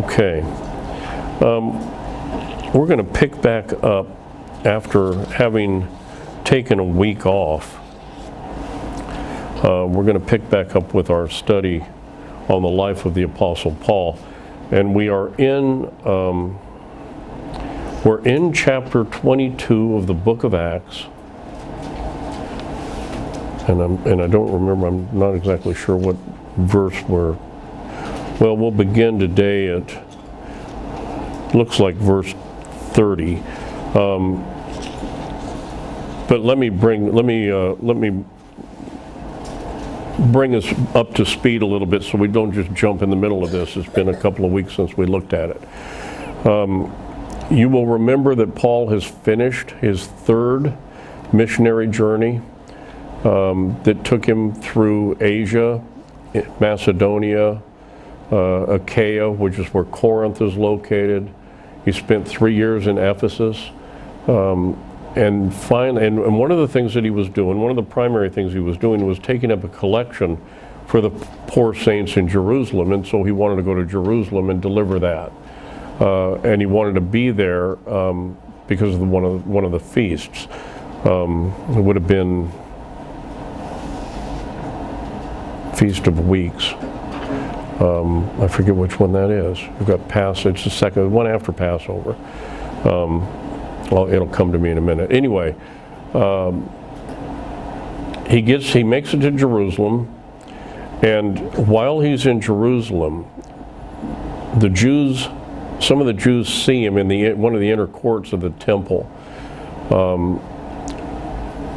Okay. We're going to pick back up after having taken a week off. We're going to pick back up with our study on the life of the Apostle Paul. And we're in chapter 22 of the book of Acts. And I don't remember, I'm not exactly sure what verse we'll begin today at, looks like verse 30. But let me bring us up to speed a little bit so we don't just jump in the middle of this. It's been a couple of weeks since we looked at it. You will remember that Paul has finished his third missionary journey that took him through Asia, Macedonia, Achaia, which is where Corinth is located. He spent 3 years in Ephesus. And one of the things that he was doing, one of the primary things he was doing, was taking up a collection for the poor saints in Jerusalem. And so he wanted to go to Jerusalem and deliver that. And he wanted to be there because of one of the feasts. It would have been Feast of Weeks. I forget which one that is. We've got it's the second one after Passover. Well, it'll come to me in a minute. Anyway, he makes it to Jerusalem, and while he's in Jerusalem, some of the Jews see him in one of the inner courts of the temple.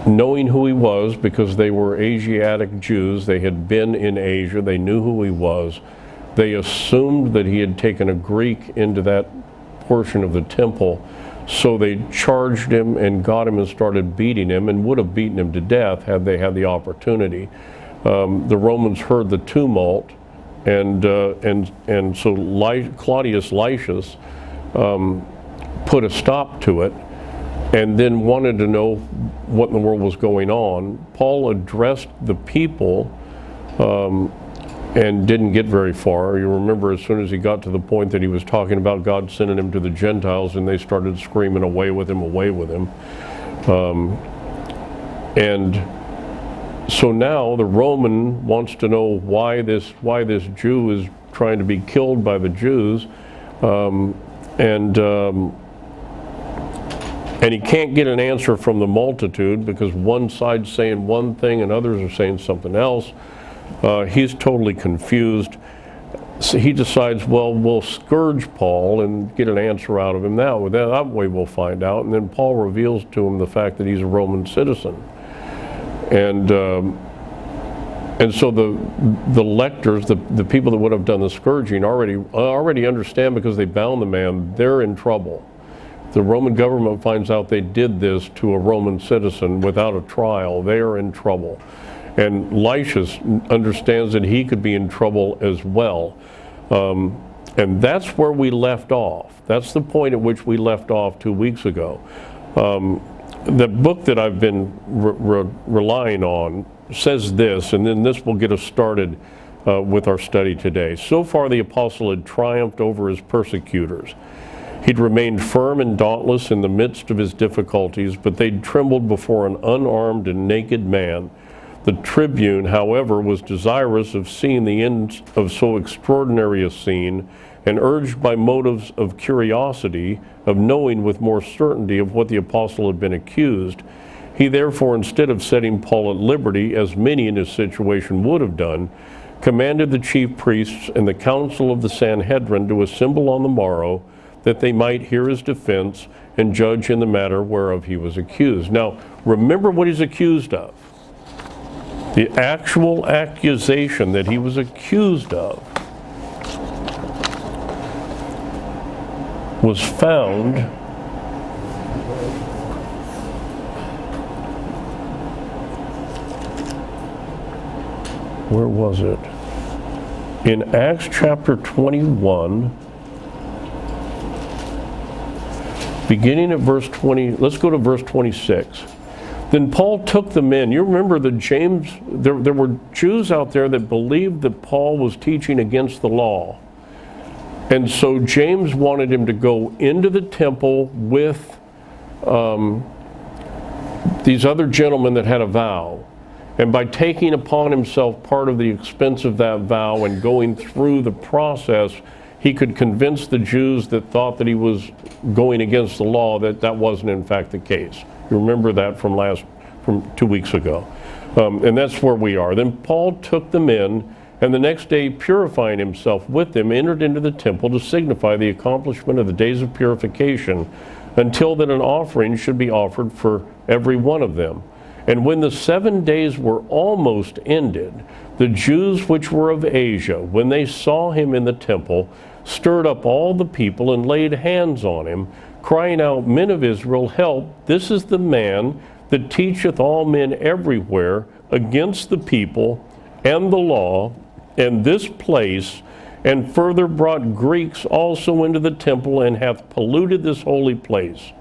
Knowing who he was, because they were Asiatic Jews, they had been in Asia, they knew who he was. They assumed that he had taken a Greek into that portion of the temple, so they charged him and got him and started beating him, and would have beaten him to death had they had the opportunity. The Romans heard the tumult, and so Claudius Lysias put a stop to it, and then wanted to know what in the world was going on. Paul addressed the people and didn't get very far. You remember, as soon as he got to the point that he was talking about God sending him to the Gentiles, and they started screaming, away with him, away with him. And so now the Roman wants to know why this Jew is trying to be killed by the Jews. And he can't get an answer from the multitude, because one side's saying one thing and others are saying something else. He's totally confused. So he decides, well, we'll scourge Paul and get an answer out of him now. That way we'll find out. And then Paul reveals to him the fact that he's a Roman citizen. And so the lectors, the people that would have done the scourging, already understand, because they bound the man, they're in trouble. The Roman government finds out they did this to a Roman citizen without a trial, they are in trouble. And Lysias understands that he could be in trouble as well. And that's where we left off. That's the point at which we left off 2 weeks ago. The book that I've been relying on says this, and then this will get us started with our study today. So far the apostle had triumphed over his persecutors. He'd remained firm and dauntless in the midst of his difficulties, but they'd trembled before an unarmed and naked man. The tribune, however, was desirous of seeing the end of so extraordinary a scene, and urged by motives of curiosity, of knowing with more certainty of what the apostle had been accused. He therefore, instead of setting Paul at liberty, as many in his situation would have done, commanded the chief priests and the council of the Sanhedrin to assemble on the morrow, that they might hear his defense and judge in the matter whereof he was accused. Now, remember what he's accused of. The actual accusation that he was accused of was found where was it? In Acts chapter 21, beginning at verse 20, let's go to verse 26. Then Paul took the men. You remember that there were Jews out there that believed that Paul was teaching against the law. And so James wanted him to go into the temple with these other gentlemen that had a vow. And by taking upon himself part of the expense of that vow and going through the process, he could convince the Jews that thought that he was going against the law that that wasn't in fact the case. You remember that from 2 weeks ago. And that's where we are. Then Paul took them in, and the next day, purifying himself with them, entered into the temple to signify the accomplishment of the days of purification, until that an offering should be offered for every one of them. And when the 7 days were almost ended, the Jews which were of Asia, when they saw him in the temple, stirred up all the people and laid hands on him, crying out, Men of Israel, help! This is the man that teacheth all men everywhere against the people and the law and this place, and further brought Greeks also into the temple, and hath polluted this holy place.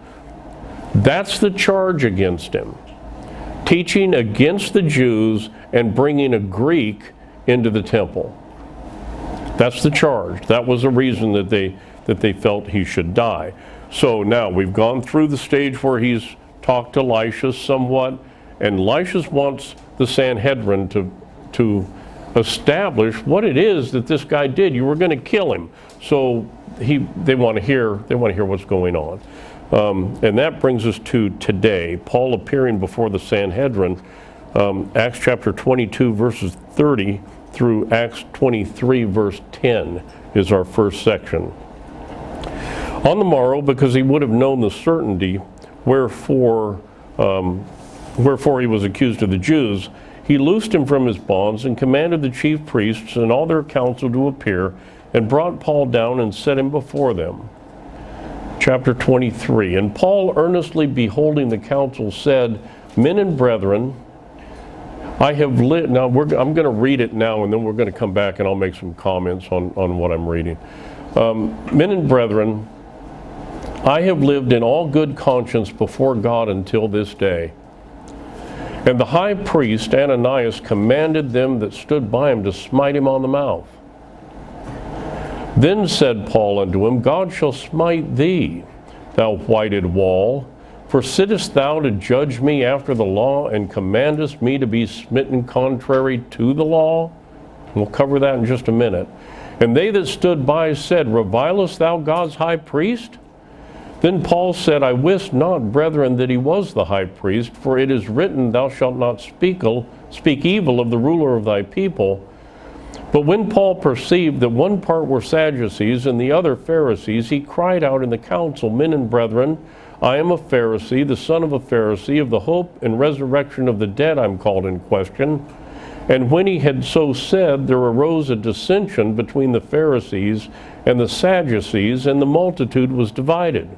That's the charge against him. Teaching against the Jews and bringing a Greek into the temple. That's the charge. That was the reason that they felt he should die. So now we've gone through the stage where he's talked to Lysias somewhat, and Lysias wants the Sanhedrin to establish what it is that this guy did. You were going to kill him. So they want to hear what's going on. And that brings us to today. Paul appearing before the Sanhedrin, Acts chapter 22 verses 30 through Acts 23 verse 10 is our first section. On the morrow, because he would have known the certainty wherefore he was accused of the Jews, he loosed him from his bonds and commanded the chief priests and all their council to appear, and brought Paul down and set him before them. Chapter 23, And Paul, earnestly beholding the council, said, Men and brethren, I have lived. Now I'm going to read it now, and then we're going to come back and I'll make some comments on what I'm reading. Men and brethren, I have lived in all good conscience before God until this day. And the high priest Ananias commanded them that stood by him to smite him on the mouth. Then said Paul unto him, God shall smite thee, thou whited wall. For sittest thou to judge me after the law, and commandest me to be smitten contrary to the law? We'll cover that in just a minute. And they that stood by said, Revilest thou God's high priest? Then Paul said, I wist not, brethren, that he was the high priest, for it is written, Thou shalt not speak evil of the ruler of thy people. But when Paul perceived that one part were Sadducees and the other Pharisees, he cried out in the council, Men and brethren, I am a Pharisee, the son of a Pharisee, of the hope and resurrection of the dead I'm called in question. And when he had so said, there arose a dissension between the Pharisees and the Sadducees, and the multitude was divided.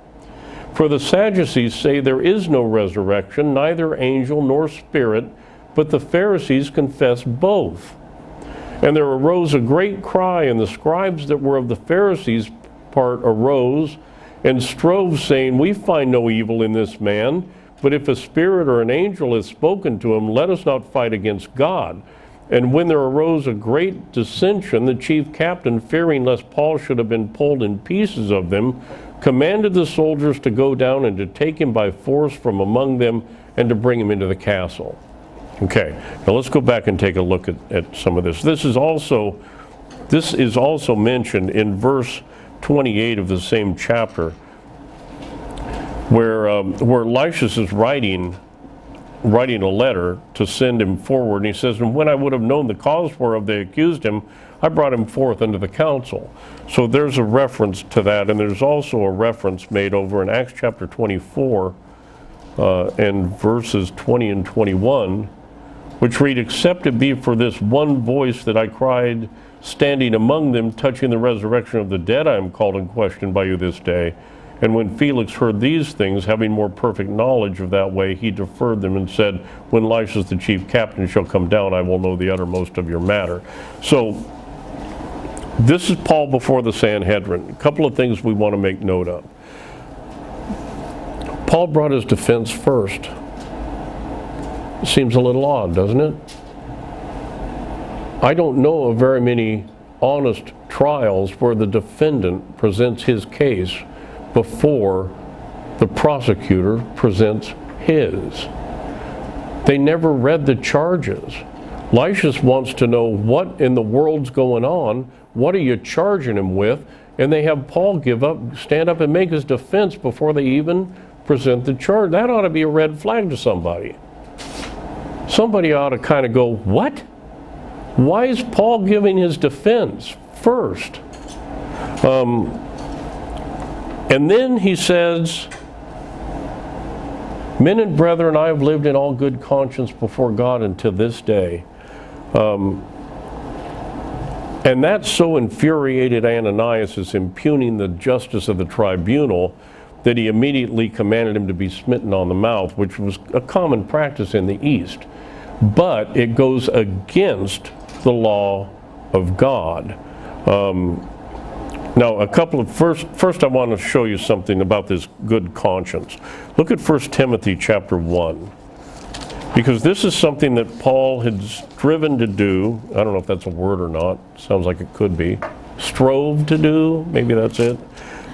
For the Sadducees say there is no resurrection, neither angel nor spirit, but the Pharisees confess both. And there arose a great cry, and the scribes that were of the Pharisees' part arose and strove, saying, We find no evil in this man, but if a spirit or an angel has spoken to him, let us not fight against God. And when there arose a great dissension, the chief captain, fearing lest Paul should have been pulled in pieces of them, commanded the soldiers to go down and to take him by force from among them and to bring him into the castle. Okay, now let's go back and take a look at some of this. This is also mentioned in verse 28 of the same chapter, where Lysias is writing a letter to send him forward, and he says, And when I would have known the cause whereof they accused him, I brought him forth unto the council. So there's a reference to that, and there's also a reference made over in Acts chapter 24 and verses 20 and 21, which read, Except it be for this one voice that I cried, standing among them, touching the resurrection of the dead, I am called in question by you this day. And when Felix heard these things, having more perfect knowledge of that way, he deferred them and said, When Lysias the chief captain shall come down, I will know the uttermost of your matter. So this is Paul before the Sanhedrin. A couple of things we want to make note of. Paul brought his defense first. Seems a little odd, doesn't it? I don't know of very many honest trials where the defendant presents his case before the prosecutor presents his. They never read the charges. Lysias wants to know what in the world's going on. What are you charging him with? And they have Paul stand up and make his defense before they even present the charge. That ought to be a red flag to somebody. Somebody ought to kind of go, what? Why is Paul giving his defense first? And then he says, men and brethren, I have lived in all good conscience before God until this day. And that so infuriated Ananias as impugning the justice of the tribunal that he immediately commanded him to be smitten on the mouth, which was a common practice in the East. But it goes against the law of God. Now, first I want to show you something about this good conscience. Look at 1 Timothy chapter 1. Because this is something that Paul had striven to do. I don't know if that's a word or not. Sounds like it could be. Strove to do, maybe that's it.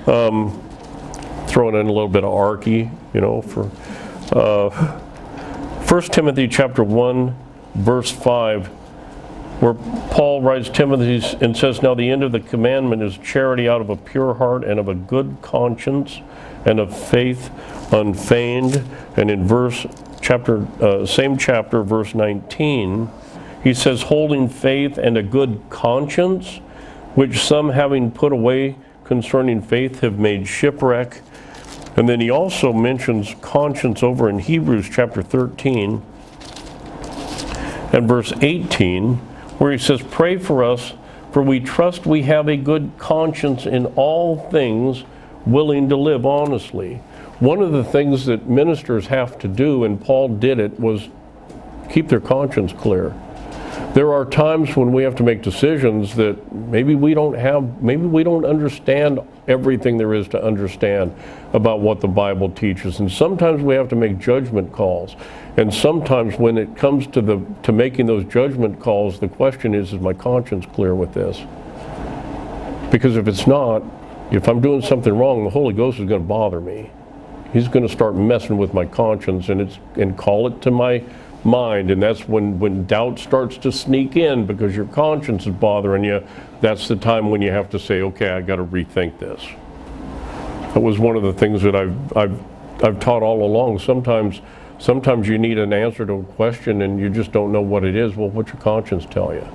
Throwing in a little bit of archy, for 1 Timothy chapter 1, verse 5, where Paul writes Timothy and says, now the end of the commandment is charity out of a pure heart and of a good conscience and of faith unfeigned. And in same chapter, verse 19, he says, holding faith and a good conscience, which some having put away concerning faith have made shipwreck. And then he also mentions conscience over in Hebrews chapter 13 and verse 18, where he says, pray for us, for we trust we have a good conscience in all things, willing to live honestly. One of the things that ministers have to do, and Paul did it, was keep their conscience clear. There are times when we have to make decisions that maybe we don't understand everything there is to understand about what the Bible teaches. And sometimes we have to make judgment calls. And sometimes when it comes to making those judgment calls, the question is my conscience clear with this? Because if it's not, if I'm doing something wrong, the Holy Ghost is going to bother me. He's going to start messing with my conscience and call it to my mind, and that's when doubt starts to sneak in because your conscience is bothering you. That's the time when you have to say, okay, I got to rethink this. That was one of the things that I've taught all along. Sometimes you need an answer to a question and you just don't know what it is. Well, what's your conscience tell you?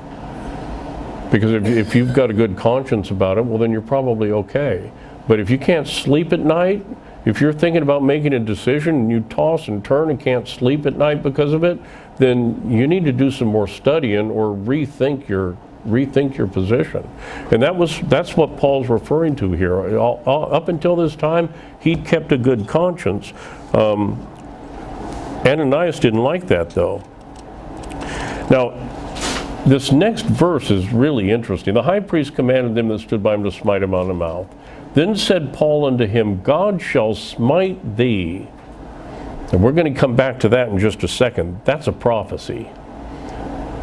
Because if you've got a good conscience about it, well, then you're probably okay. But if you can't sleep at night, if you're thinking about making a decision and you toss and turn and can't sleep at night because of it, then you need to do some more studying or rethink your position. And that's what Paul's referring to here. Up until this time, he'd kept a good conscience. Ananias didn't like that, though. Now, this next verse is really interesting. The high priest commanded them that stood by him to smite him on the mouth. Then said Paul unto him, God shall smite thee. And we're going to come back to that in just a second. That's a prophecy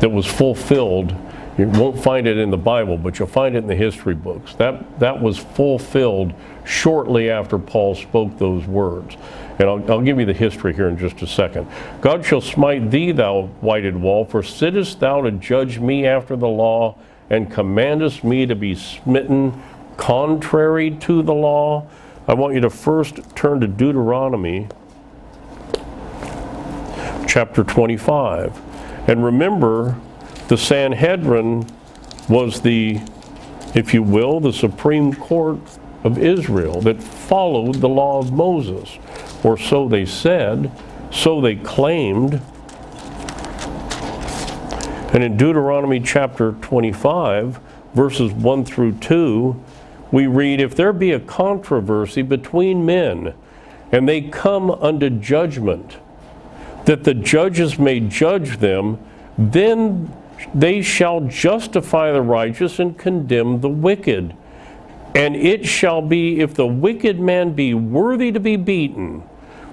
that was fulfilled. You won't find it in the Bible, but you'll find it in the history books. That was fulfilled shortly after Paul spoke those words. And I'll give you the history here in just a second. God shall smite thee, thou whited wall, for sittest thou to judge me after the law, and commandest me to be smitten contrary to the law. I want you to first turn to Deuteronomy chapter 25. And remember, the Sanhedrin was if you will, the Supreme Court of Israel that followed the law of Moses. Or so they said, so they claimed. And in Deuteronomy chapter 25, verses 1 through 2, we read, if there be a controversy between men, and they come unto judgment, that the judges may judge them, then they shall justify the righteous and condemn the wicked. And it shall be, if the wicked man be worthy to be beaten,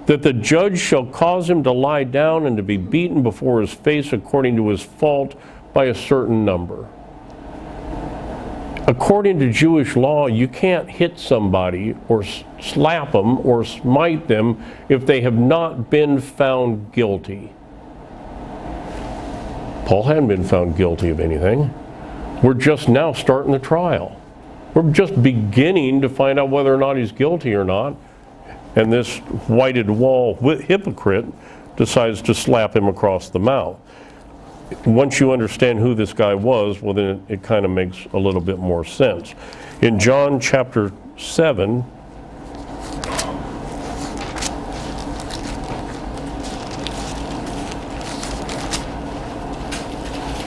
that the judge shall cause him to lie down and to be beaten before his face according to his fault by a certain number. according to Jewish law, you can't hit somebody or slap them or smite them if they have not been found guilty. Paul hadn't been found guilty of anything. We're just now starting the trial. We're just beginning to find out whether or not he's guilty or not. And this whited wall hypocrite decides to slap him across the mouth. Once you understand who this guy was, well, then it kind of makes a little bit more sense. In John chapter 7,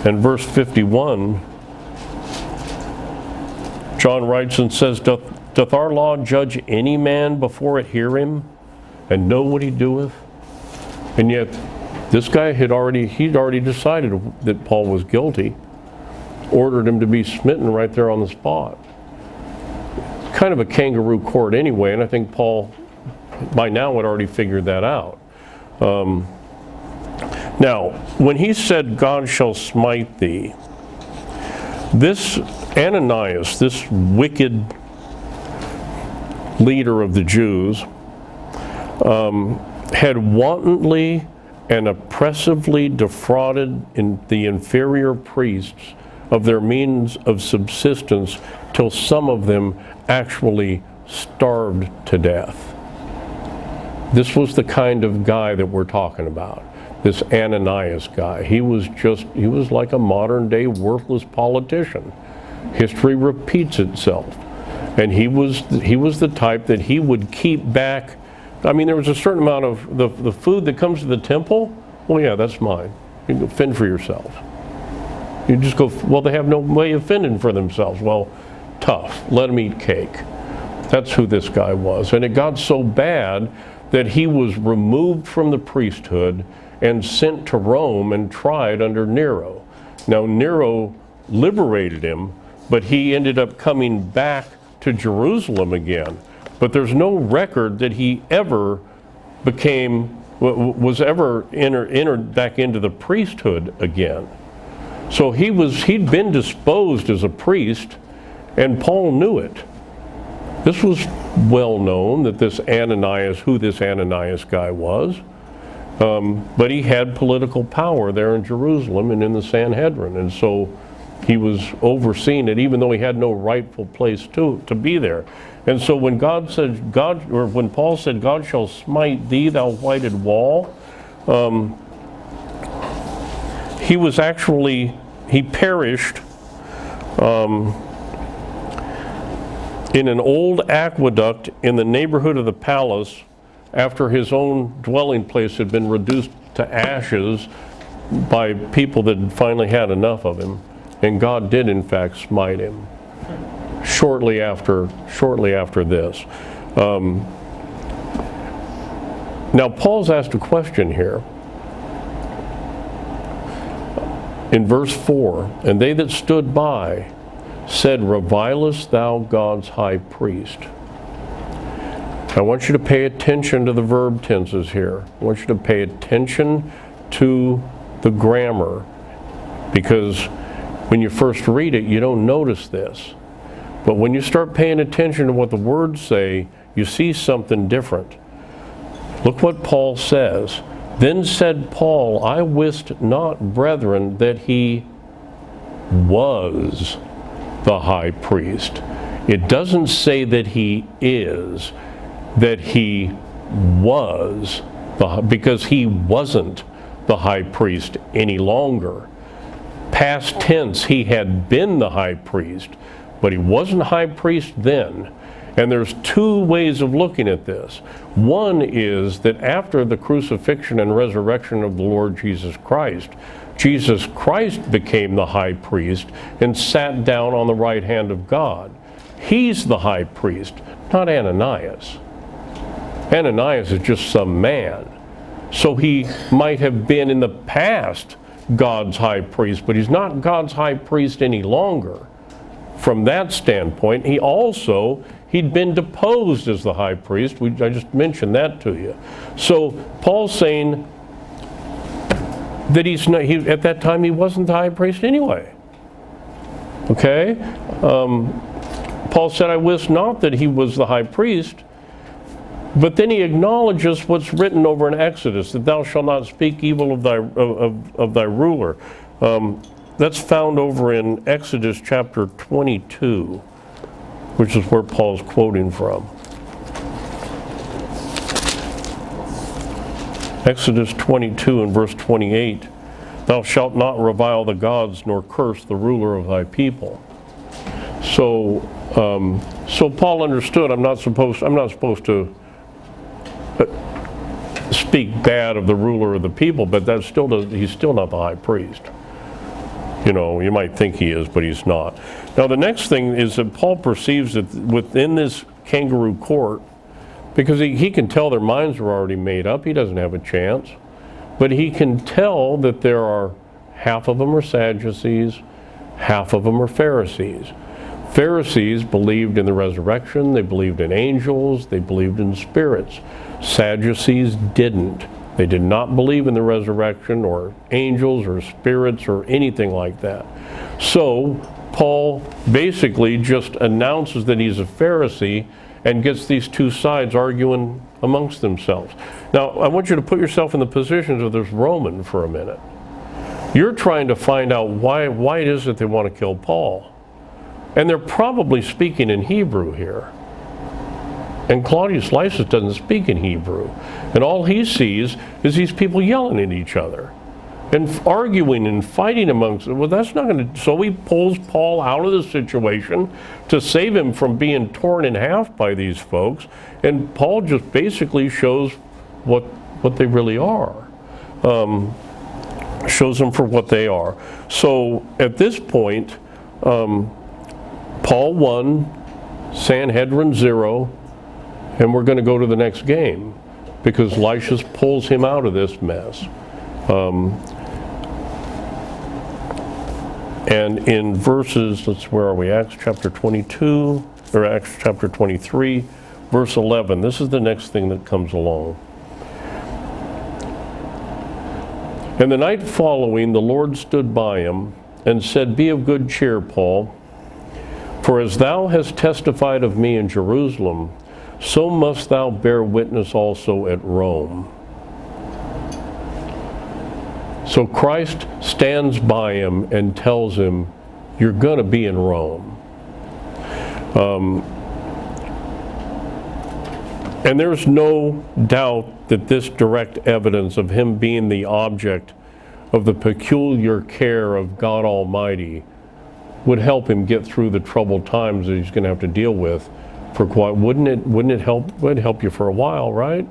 and verse 51, John writes and says, Doth our law judge any man before it hear him, and know what he doeth? And yet, this guy he'd already decided that Paul was guilty, ordered him to be smitten right there on the spot. Kind of a kangaroo court anyway, and I think Paul, by now, had already figured that out. Now, when he said, God shall smite thee, this Ananias, this wicked leader of the Jews, had wantonly and oppressively defrauded the inferior priests of their means of subsistence till some of them actually starved to death. This was the kind of guy that we're talking about, this Ananias guy. He was like a modern day worthless politician. History repeats itself. And he was the type that he would keep back. I mean, there was a certain amount of the food that comes to the temple. Well, yeah, that's mine. You can fend for yourself. You just go, well, they have no way of fending for themselves. Well, tough. Let them eat cake. That's who this guy was. And it got so bad that he was removed from the priesthood and sent to Rome and tried under Nero. Now, Nero liberated him, but he ended up coming back to Jerusalem again. But there's no record that he ever was ever entered back into the priesthood again. So he'd been disposed as a priest, and Paul knew it. This was well known that who this Ananias guy was. But he had political power there in Jerusalem and in the Sanhedrin, and so he was overseeing it, even though he had no rightful place to be there. And so when when Paul said, God shall smite thee, thou whited wall, he perished in an old aqueduct in the neighborhood of the palace after his own dwelling place had been reduced to ashes by people that had finally had enough of him. And God did, in fact, smite him shortly after this. Now, Paul's asked a question here. In verse 4, and they that stood by said, Revilest thou God's high priest? I want you to pay attention to the verb tenses here. I want you to pay attention to the grammar, because when you first read it, you don't notice this. But when you start paying attention to what the words say, you see something different. Look what Paul says. Then said Paul, I wist not, brethren, that he was the high priest. It doesn't say that he is, that he was, because he wasn't the high priest any longer. Past tense, he had been the high priest, but he wasn't high priest then. And there's two ways of looking at this. One is that after the crucifixion and resurrection of the Lord Jesus Christ became the high priest and sat down on the right hand of God. He's the high priest, not Ananias. Ananias is just some man. So he might have been in the past God's high priest, but he's not God's high priest any longer. From that standpoint, he'd been deposed as the high priest. I just mentioned that to you. So Paul's saying that at that time he wasn't the high priest anyway. Okay? Paul said, I wist not that he was the high priest. But then he acknowledges what's written over in Exodus, that thou shalt not speak evil of thy ruler. That's found over in Exodus chapter 22, which is where Paul's quoting from. Exodus 22 and verse 28, thou shalt not revile the gods nor curse the ruler of thy people. So Paul understood I'm not supposed to speak bad of the ruler of the people, but he's still not the high priest. You know, you might think he is, but he's not. Now the next thing is that Paul perceives that within this kangaroo court, because he can tell their minds are already made up, he doesn't have a chance, but he can tell that there are half of them are Sadducees, half of them are Pharisees. Pharisees believed in the resurrection, they believed in angels, they believed in spirits. Sadducees didn't. They did not believe in the resurrection or angels or spirits or anything like that. So Paul basically just announces that he's a Pharisee and gets these two sides arguing amongst themselves. Now, I want you to put yourself in the positions of this Roman for a minute. You're trying to find out why it is that they want to kill Paul. And they're probably speaking in Hebrew here. And Claudius Lysis doesn't speak in Hebrew. And all he sees is these people yelling at each other and arguing and fighting amongst them. Well, that's not going to... So he pulls Paul out of the situation to save him from being torn in half by these folks. And Paul just basically shows what they really are. Shows them for what they are. So at this point, Paul 1, Sanhedrin 0, and we're going to go to the next game because Lysias pulls him out of this mess. And in verses, where are we? Acts chapter 22, or Acts chapter 23, verse 11. This is the next thing that comes along. And the night following, the Lord stood by him and said, Be of good cheer, Paul, for as thou hast testified of me in Jerusalem, so must thou bear witness also at Rome. So Christ stands by him and tells him, you're going to be in Rome. And there's no doubt that this direct evidence of him being the object of the peculiar care of God Almighty would help him get through the troubled times that he's going to have to deal with for quite. Wouldn't it help? Would help you for a while, right?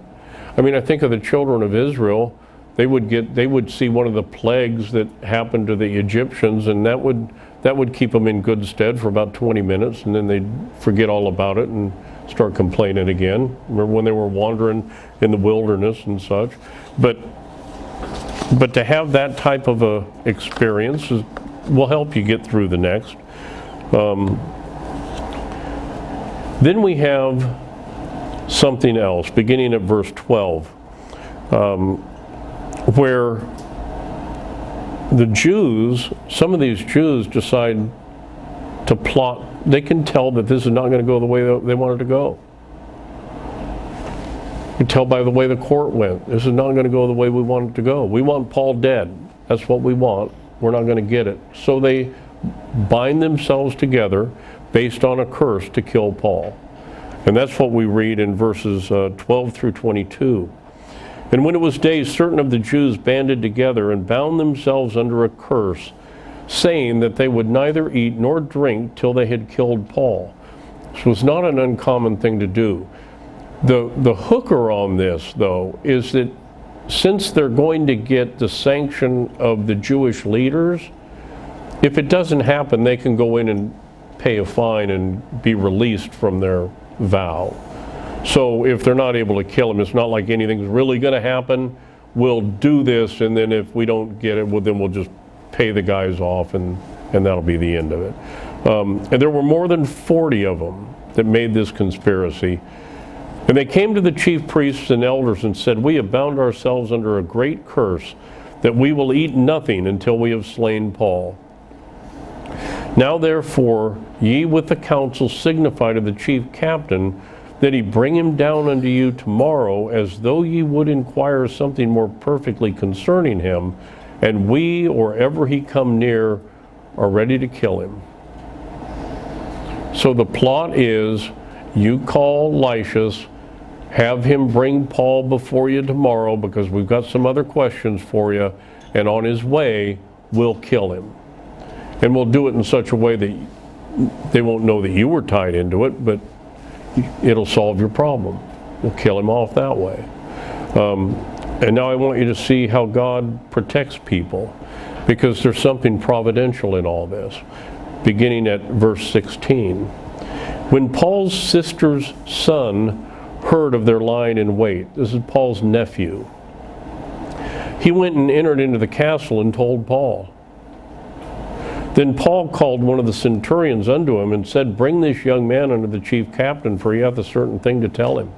I mean, I think of the children of Israel. They would see one of the plagues that happened to the Egyptians, and that would keep them in good stead for about 20 minutes, and then they'd forget all about it and start complaining again. Remember when they were wandering in the wilderness and such? But to have that type of a experience will help you get through the next. Then we have something else, beginning at verse 12, where the Jews, some of these Jews decide to plot. They can tell that this is not going to go the way they want it to go. You can tell by the way the court went. This is not going to go the way we want it to go. We want Paul dead. That's what we want. We're not going to get it. So they bind themselves together based on a curse to kill Paul. And that's what we read in verses 12 through 22. And when it was day, certain of the Jews banded together and bound themselves under a curse, saying that they would neither eat nor drink till they had killed Paul. This was not an uncommon thing to do. The hooker on this, though, is that since they're going to get the sanction of the Jewish leaders, if it doesn't happen, they can go in and pay a fine and be released from their vow. So if they're not able to kill him, it's not like anything's really going to happen. We'll do this, and then if we don't get it, well, then we'll just pay the guys off, and that'll be the end of it. And there were more than 40 of them that made this conspiracy. And they came to the chief priests and elders and said, We have bound ourselves under a great curse, that we will eat nothing until we have slain Paul. Now therefore, ye with the council signify to the chief captain that he bring him down unto you tomorrow, as though ye would inquire something more perfectly concerning him, and we, or ever he come near, are ready to kill him. So the plot is, you call Lysias, have him bring Paul before you tomorrow, because we've got some other questions for you, and on his way, we'll kill him. And we'll do it in such a way that they won't know that you were tied into it, but it'll solve your problem. We'll kill him off that way. And now I want you to see how God protects people, because there's something providential in all this. Beginning at verse 16. When Paul's sister's son heard of their lying in wait, this is Paul's nephew, he went and entered into the castle and told Paul. Then Paul called one of the centurions unto him and said, bring this young man unto the chief captain, for he hath a certain thing to tell him.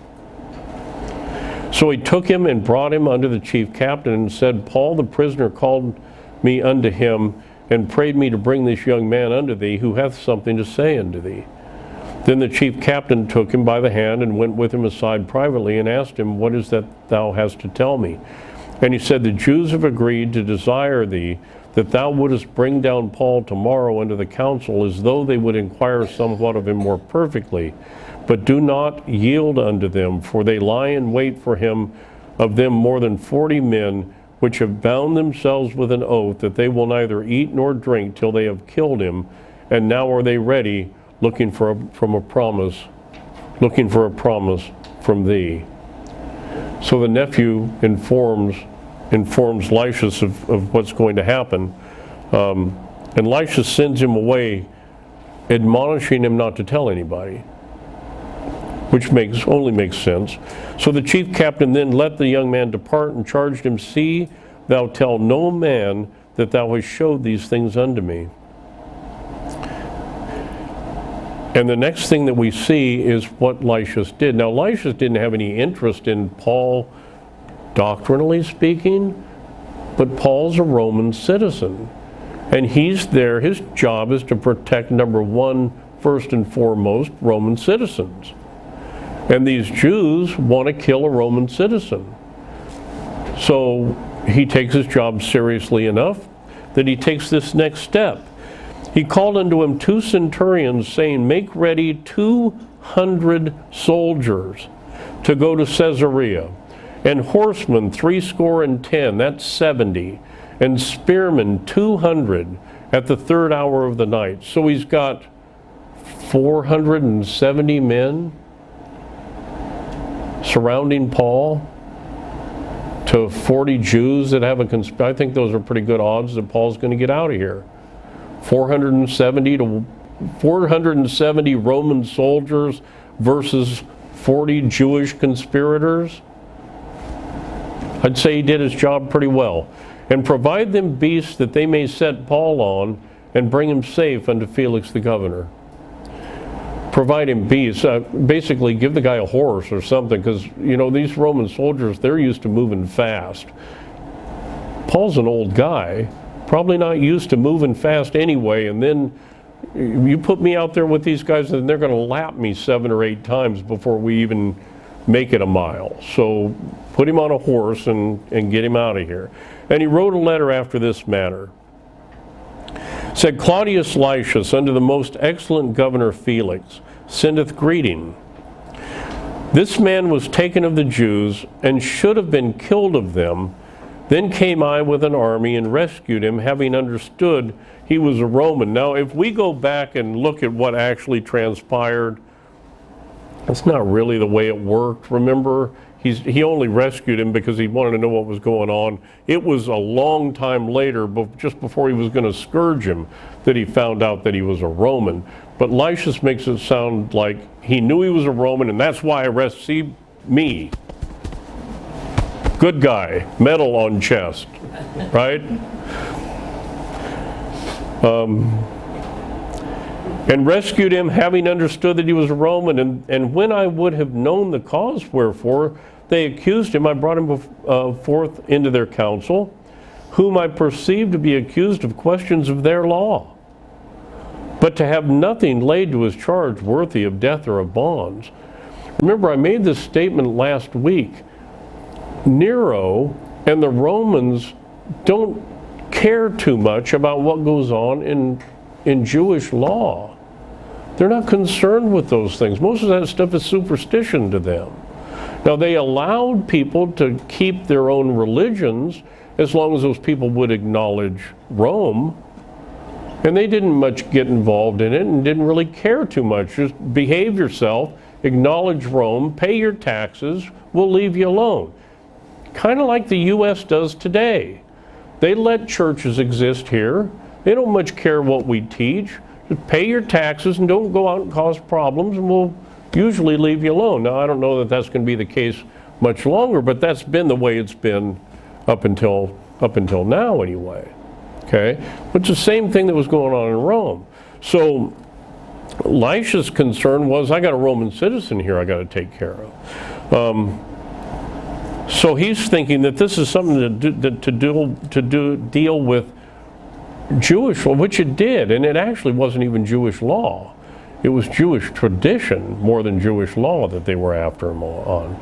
So he took him and brought him unto the chief captain and said, Paul the prisoner called me unto him and prayed me to bring this young man unto thee, who hath something to say unto thee. Then the chief captain took him by the hand and went with him aside privately and asked him, what is that thou hast to tell me? And he said, the Jews have agreed to desire thee that thou wouldest bring down Paul tomorrow unto the council, as though they would inquire somewhat of him more perfectly. But do not yield unto them, for they lie in wait for him of them more than 40 men, which have bound themselves with an oath that they will neither eat nor drink till they have killed him. And now are they ready, looking for a promise from thee. So the nephew informs Lysias of what's going to happen. And Lysias sends him away, admonishing him not to tell anybody, which only makes sense. So the chief captain then let the young man depart and charged him, see, thou tell no man that thou hast showed these things unto me. And the next thing that we see is what Lysias did. Now Lysias didn't have any interest in Paul doctrinally speaking, but Paul's a Roman citizen. And he's there, his job is to protect, number one, first and foremost, Roman citizens. And these Jews want to kill a Roman citizen. So he takes his job seriously enough that he takes this next step. He called unto him 2 centurions, saying, make ready 200 soldiers to go to Caesarea, and horsemen 70, that's 70, and spearmen 200 at the 3rd hour of the night. So he's got 470 men surrounding Paul, to 40 Jews that have a conspiracy. I think those are pretty good odds that Paul's going to get out of here. 470 Roman soldiers versus 40 Jewish conspirators. I'd say he did his job pretty well. And provide them beasts that they may set Paul on and bring him safe unto Felix the governor. Provide him beasts, basically give the guy a horse or something, because you know these Roman soldiers, they're used to moving fast. Paul's an old guy, probably not used to moving fast anyway, and then you put me out there with these guys and they're going to lap me 7 or 8 times before we even make it a mile. So put him on a horse and get him out of here. And he wrote a letter after this manner. Said, Claudius Lysias unto the most excellent governor Felix sendeth greeting. This man was taken of the Jews and should have been killed of them. Then came I with an army and rescued him, having understood he was a Roman. Now, if we go back and look at what actually transpired, that's not really the way it worked. Remember, he only rescued him because he wanted to know what was going on. It was a long time later, just before he was going to scourge him, that he found out that he was a Roman. But Lysias makes it sound like he knew he was a Roman, and that's why I rescued me. Good guy, medal on chest, right? And rescued him, having understood that he was a Roman. And when I would have known the cause wherefore they accused him, I brought him forth into their council, whom I perceived to be accused of questions of their law. but to have nothing laid to his charge worthy of death or of bonds. Remember, I made this statement last week. Nero and the Romans don't care too much about what goes on in Jewish law. They're not concerned with those things. Most of that stuff is superstition to them. Now, they allowed people to keep their own religions as long as those people would acknowledge Rome. And they didn't much get involved in it and didn't really care too much. Just behave yourself, acknowledge Rome, pay your taxes, we'll leave you alone. Kind of like the U.S. does today. They let churches exist here. They don't much care what we teach. Just pay your taxes and don't go out and cause problems, and we'll usually leave you alone. Now, I don't know that that's going to be the case much longer, but that's been the way it's been up until now anyway. Okay? But it's the same thing that was going on in Rome. So Elisha's concern was, I got a Roman citizen here I got to take care of. So he's thinking that this is something to deal with Jewish law, which it did, and it actually wasn't even Jewish law. It was Jewish tradition more than Jewish law that they were after him on.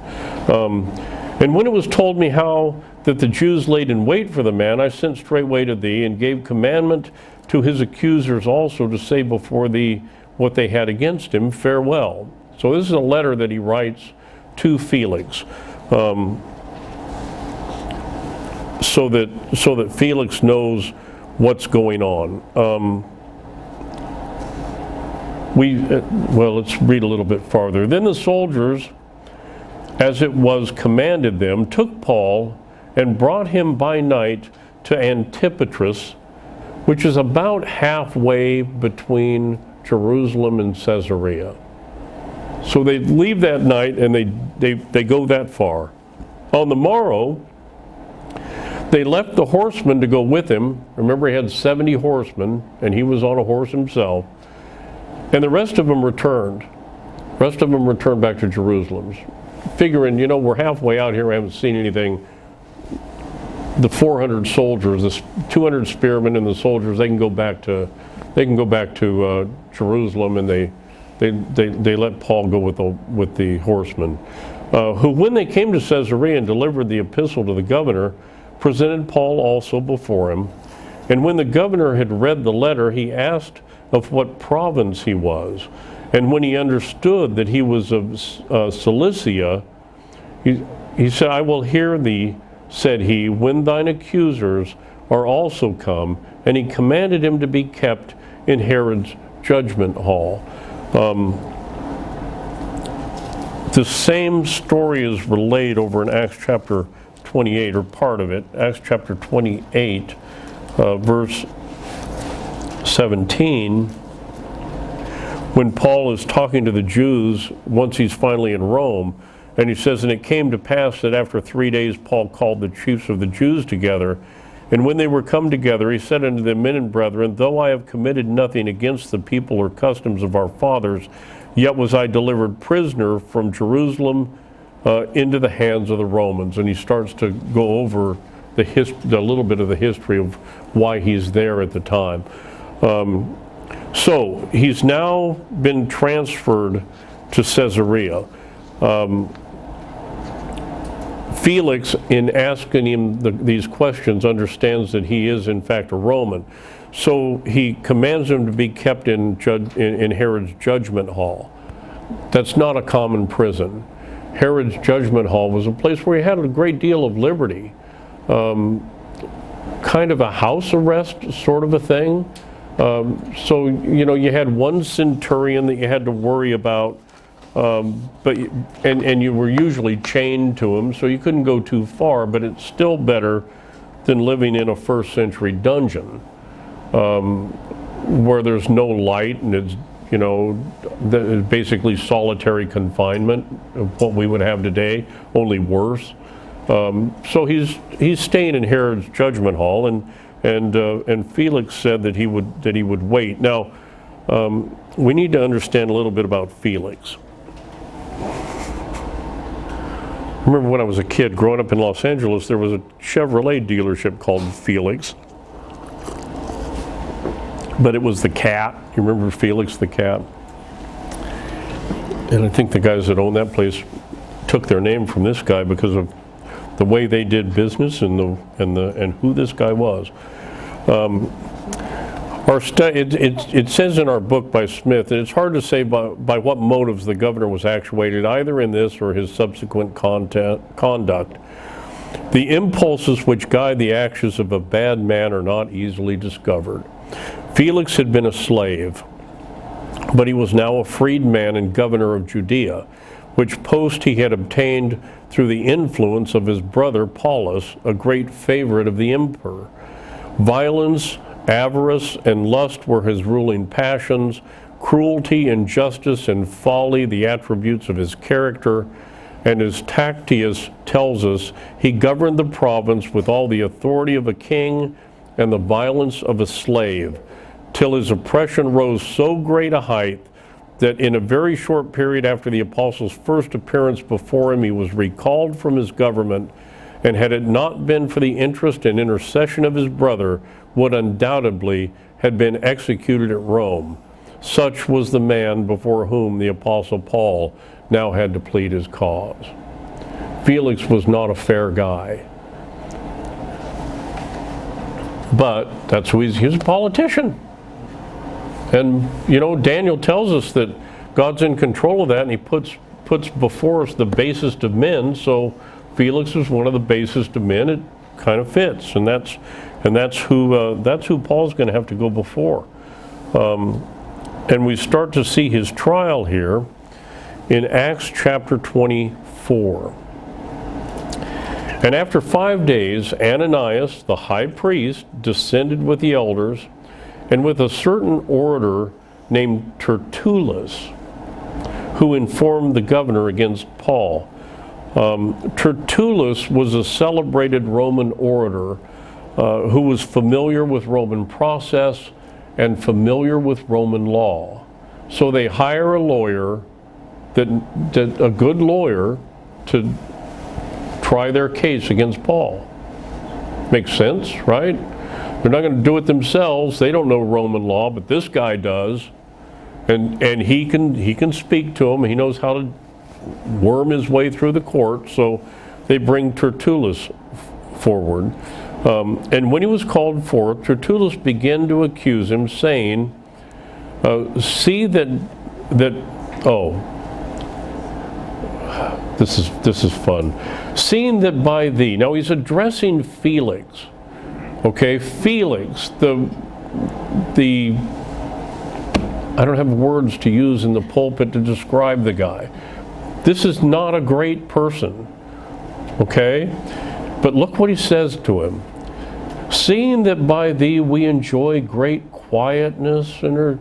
And when it was told me how that the Jews laid in wait for the man, I sent straightway to thee, and gave commandment to his accusers also to say before thee what they had against him. Farewell. So this is a letter that he writes to Felix, so that Felix knows what's going on. Well, let's read a little bit farther. Then the soldiers, as it was commanded them, took Paul and brought him by night to Antipatris, which is about halfway between Jerusalem and Caesarea. So they leave that night and they go that far. On the morrow, they left the horsemen to go with him. Remember, he had 70 horsemen, and he was on a horse himself. And the rest of them returned. The rest of them returned back to Jerusalem, figuring, we're halfway out here, we haven't seen anything. The 400 soldiers, the 200 spearmen and the soldiers, they can go back to Jerusalem, and they let Paul go with the horsemen, who, when they came to Caesarea and delivered the epistle to the governor, presented Paul also before him. And when the governor had read the letter, he asked of what province he was. And when he understood that he was of Cilicia, he said, I will hear thee, said he, when thine accusers are also come. And he commanded him to be kept in Herod's judgment hall. The same story is relayed over in Acts chapter 28, or part of it, Acts chapter 28, verse 17, when Paul is talking to the Jews once he's finally in Rome, and he says, and it came to pass that after 3 days Paul called the chiefs of the Jews together, and when they were come together, he said unto them, Men and brethren, though I have committed nothing against the people or customs of our fathers, yet was I delivered prisoner from Jerusalem into the hands of the Romans. And he starts to go over a little bit of the history of why he's there at the time. So he's now been transferred to Caesarea. Felix, in asking him these questions, understands that he is in fact a Roman. So he commands him to be kept in Herod's judgment hall. That's not a common prison. Herod's judgment hall was a place where he had a great deal of liberty. Kind of a house arrest sort of a thing. So, you had one centurion that you had to worry about, but you were usually chained to him, so you couldn't go too far, but it's still better than living in a first century dungeon, where there's no light and it's, basically solitary confinement of what we would have today, only worse. So he's staying in Herod's judgment hall, and Felix said that he would wait. Now, we need to understand a little bit about Felix. I remember when I was a kid growing up in Los Angeles, there was a Chevrolet dealership called Felix. but it was the cat. You remember Felix the cat? And I think the guys that owned that place took their name from this guy because of the way they did business and who this guy was. It says in our book by Smith, and it's hard to say by what motives the governor was actuated, either in this or his subsequent conduct. The impulses which guide the actions of a bad man are not easily discovered. Felix had been a slave, but he was now a freed man and governor of Judea, which post he had obtained through the influence of his brother Paulus, a great favorite of the emperor. Violence, avarice, and lust were his ruling passions, cruelty, injustice, and folly the attributes of his character, and as Tacitus tells us, he governed the province with all the authority of a king and the violence of a slave, till his oppression rose so great a height that in a very short period after the apostle's first appearance before him, he was recalled from his government, and had it not been for the interest and intercession of his brother, would undoubtedly have been executed at Rome. Such was the man before whom the apostle Paul now had to plead his cause. Felix was not a fair guy, but that's who he was a politician. And you know, Daniel tells us that God's in control of that, and he puts before us the basest of men. So Felix is one of the basest of men. It kind of fits, and that's who Paul's going to have to go before. And we start to see his trial here in Acts chapter 24. And after 5 days, Ananias, the high priest, descended with the elders, and with a certain orator named Tertullus, who informed the governor against Paul. Tertullus was a celebrated Roman orator who was familiar with Roman process and familiar with Roman law. So they hire a lawyer, a good lawyer, to try their case against Paul. Makes sense, right? They're not going to do it themselves. They don't know Roman law, but this guy does, and he can speak to him. He knows how to worm his way through the court. So they bring Tertullus forward, and when he was called forth, Tertullus began to accuse him, saying, "See that this is fun. Seeing that by thee," now he's addressing Felix. Okay, Felix, the I don't have words to use in the pulpit to describe the guy. This is not a great person, okay? But look what he says to him. "Seeing that by thee we enjoy great quietness, and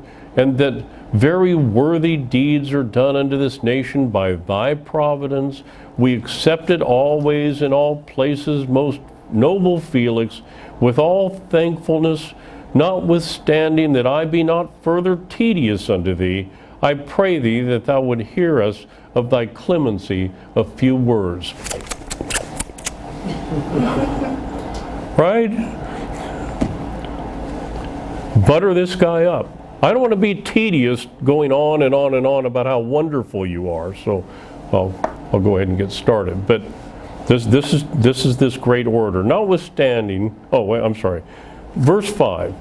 that very worthy deeds are done unto this nation by thy providence, we accept it always in all places, most noble Felix, with all thankfulness, notwithstanding that I be not further tedious unto thee, I pray thee that thou would hear us of thy clemency a few words." Right? Butter this guy up. I don't want to be tedious going on and on and on about how wonderful you are, so I'll go ahead and get started. But this is this great orator. Notwithstanding, verse 5.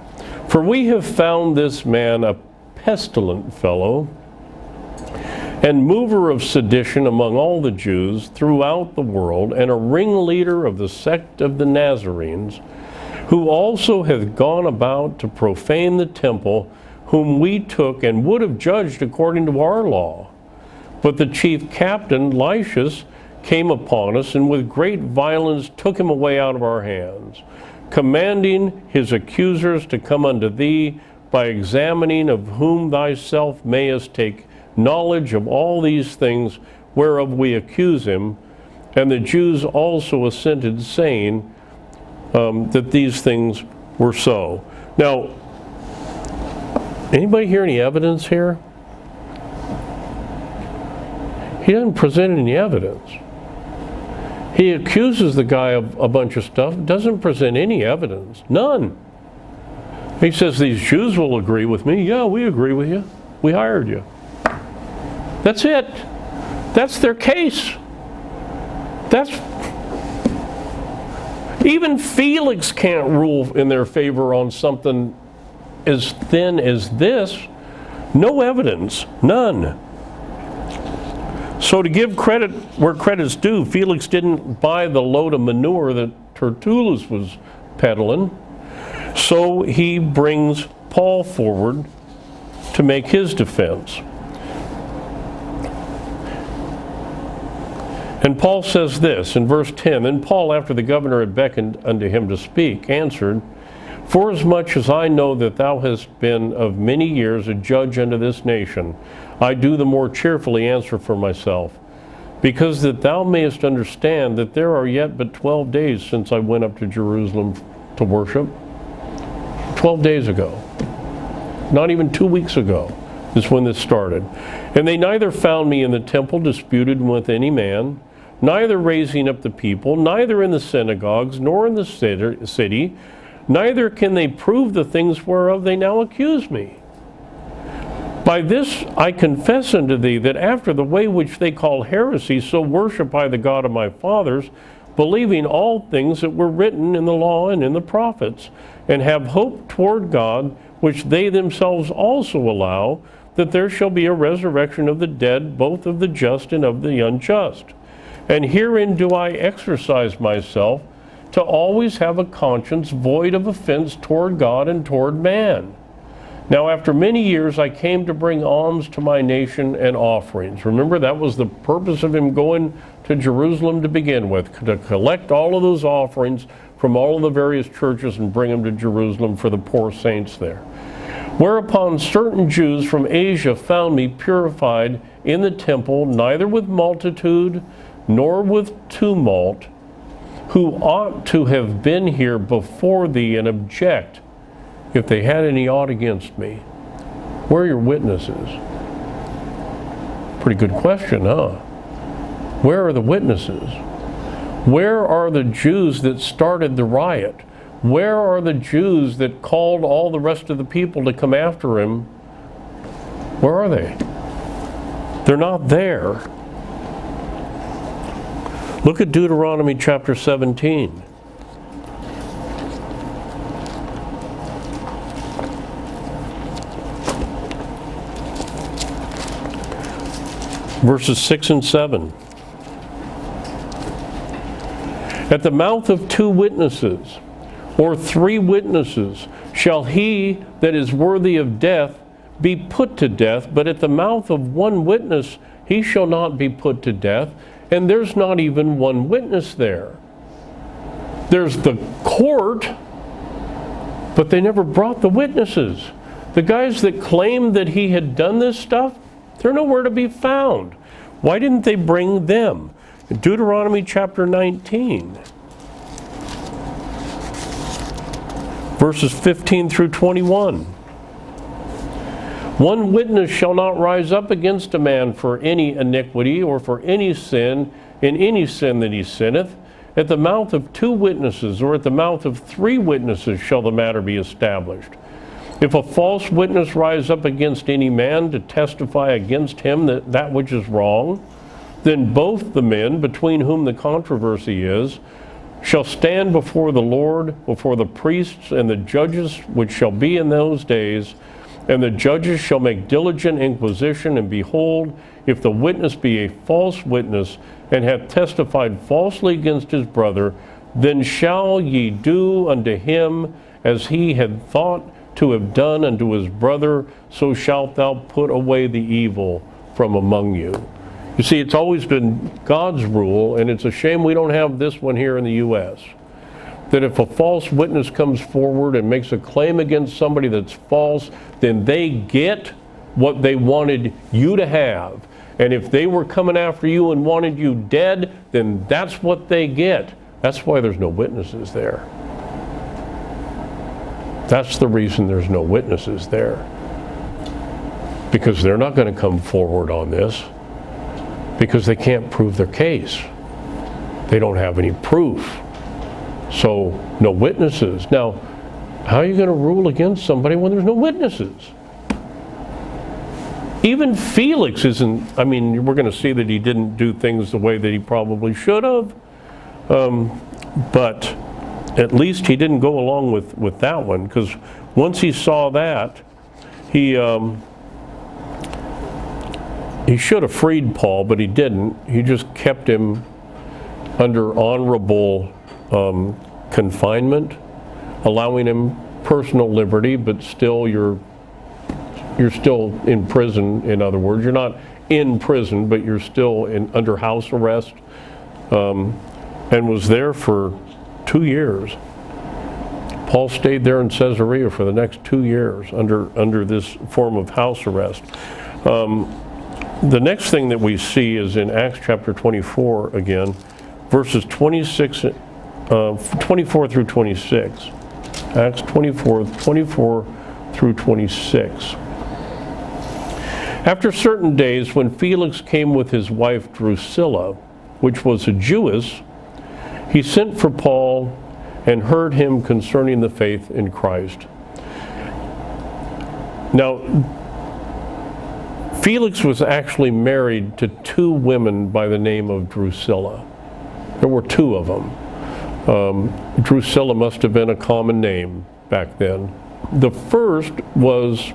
"For we have found this man a pestilent fellow, and mover of sedition among all the Jews throughout the world, and a ringleader of the sect of the Nazarenes, who also hath gone about to profane the temple, whom we took and would have judged according to our law. But the chief captain, Lysias, came upon us, and with great violence took him away out of our hands, commanding his accusers to come unto thee, by examining of whom thyself mayest take knowledge of all these things whereof we accuse him. And the Jews also assented, saying that these things were so." Now, anybody hear any evidence here? He doesn't present any evidence. He accuses the guy of a bunch of stuff, doesn't present any evidence. None. He says, these Jews will agree with me. Yeah, we agree with you. We hired you. That's it. That's their case. Even Felix can't rule in their favor on something as thin as this. No evidence, none. So to give credit where credit's due, Felix didn't buy the load of manure that Tertullus was peddling. So he brings Paul forward to make his defense. And Paul says this in verse 10, Then Paul, after the governor had beckoned unto him to speak, answered, Forasmuch as I know that thou hast been of many years a judge unto this nation, I do the more cheerfully answer for myself, because that thou mayest understand that there are yet but 12 days since I went up to Jerusalem to worship. 12 days ago. Not even 2 weeks ago is when this started. And they neither found me in the temple disputed with any man, neither raising up the people, neither in the synagogues, nor in the city, neither can they prove the things whereof they now accuse me. By this I confess unto thee that after the way which they call heresy, so worship I the God of my fathers, believing all things that were written in the law and in the prophets, and have hope toward God, which they themselves also allow, that there shall be a resurrection of the dead, both of the just and of the unjust. And herein do I exercise myself, to always have a conscience void of offense toward God and toward man. Now after many years I came to bring alms to my nation and offerings. Remember, that was the purpose of him going to Jerusalem to begin with, to collect all of those offerings from all of the various churches and bring them to Jerusalem for the poor saints there. Whereupon certain Jews from Asia found me purified in the temple, neither with multitude nor with tumult, who ought to have been here before thee and object, if they had any aught against me. Where are your witnesses? Pretty good question, huh? Where are the witnesses? Where are the Jews that started the riot? Where are the Jews that called all the rest of the people to come after him? Where are they? They're not there. Look at Deuteronomy chapter 17. Verses 6 and 7. At the mouth of 2 witnesses, or 3 witnesses, shall he that is worthy of death be put to death, but at the mouth of 1 witness he shall not be put to death, and there's not even 1 witness there. There's the court, but they never brought the witnesses. The guys that claimed that he had done this stuff, they're nowhere to be found. Why didn't they bring them? Deuteronomy chapter 19, verses 15 through 21. 1 witness shall not rise up against a man for any iniquity or for any sin, in any sin that he sinneth. At the mouth of 2 witnesses, or at the mouth of 3 witnesses shall the matter be established. If a false witness rise up against any man to testify against him that which is wrong, then both the men between whom the controversy is shall stand before the Lord, before the priests and the judges which shall be in those days, and the judges shall make diligent inquisition, and behold, if the witness be a false witness, and hath testified falsely against his brother, then shall ye do unto him as he had thought to have done unto his brother, so shalt thou put away the evil from among you. You see, it's always been God's rule, and it's a shame we don't have this one here in the U.S., that if a false witness comes forward and makes a claim against somebody that's false, then they get what they wanted you to have. And if they were coming after you and wanted you dead, then that's what they get. That's why there's no witnesses there. That's the reason there's no witnesses there. Because they're not going to come forward on this, because they can't prove their case. They don't have any proof. So no witnesses. Now, How are you going to rule against somebody when there's no witnesses? Even Felix isn't, we're going to see that he didn't do things the way that he probably should have. But at least he didn't go along with that one, because once he saw that, he should have freed Paul, but he didn't. He just kept him under honorable confinement, allowing him personal liberty, but still you're still in prison. In other words, you're not in prison, but you're still under house arrest, and was there for 2 years. Paul stayed there in Caesarea for the next 2 years under this form of house arrest. The next thing that we see is in Acts chapter 24 again, verses 24 through 26. Acts 24 through 26. After certain days, when Felix came with his wife Drusilla, which was a Jewess, he sent for Paul and heard him concerning the faith in Christ. Now, Felix was actually married to 2 women by the name of Drusilla. There were 2 of them. Drusilla must have been a common name back then. The first was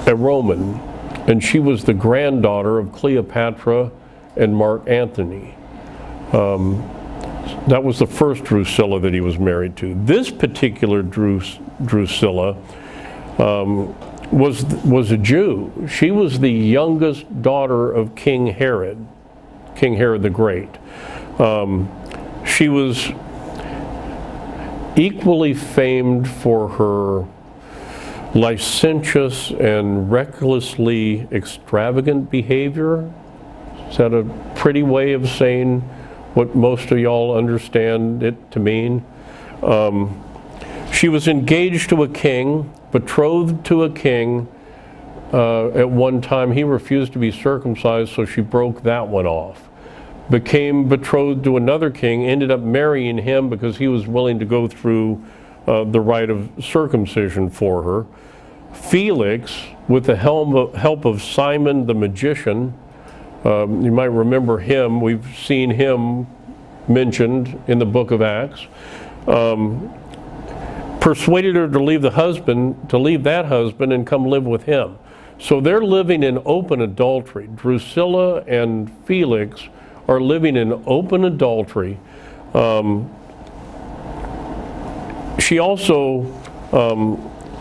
a Roman, and she was the granddaughter of Cleopatra and Mark Antony. That was the first Drusilla that he was married to. This particular Drusilla was a Jew. She was the youngest daughter of King Herod the Great. She was equally famed for her licentious and recklessly extravagant behavior. Is that a pretty way of saying what most of y'all understand it to mean? She was engaged to a king, betrothed to a king. At one time, he refused to be circumcised, so she broke that one off. Became betrothed to another king, ended up marrying him because he was willing to go through the rite of circumcision for her. Felix, with the help of Simon the magician, you might remember him. We've seen him mentioned in the book of Acts. Persuaded her to leave that husband and come live with him. So they're living in open adultery. Drusilla and Felix are living in open adultery. She also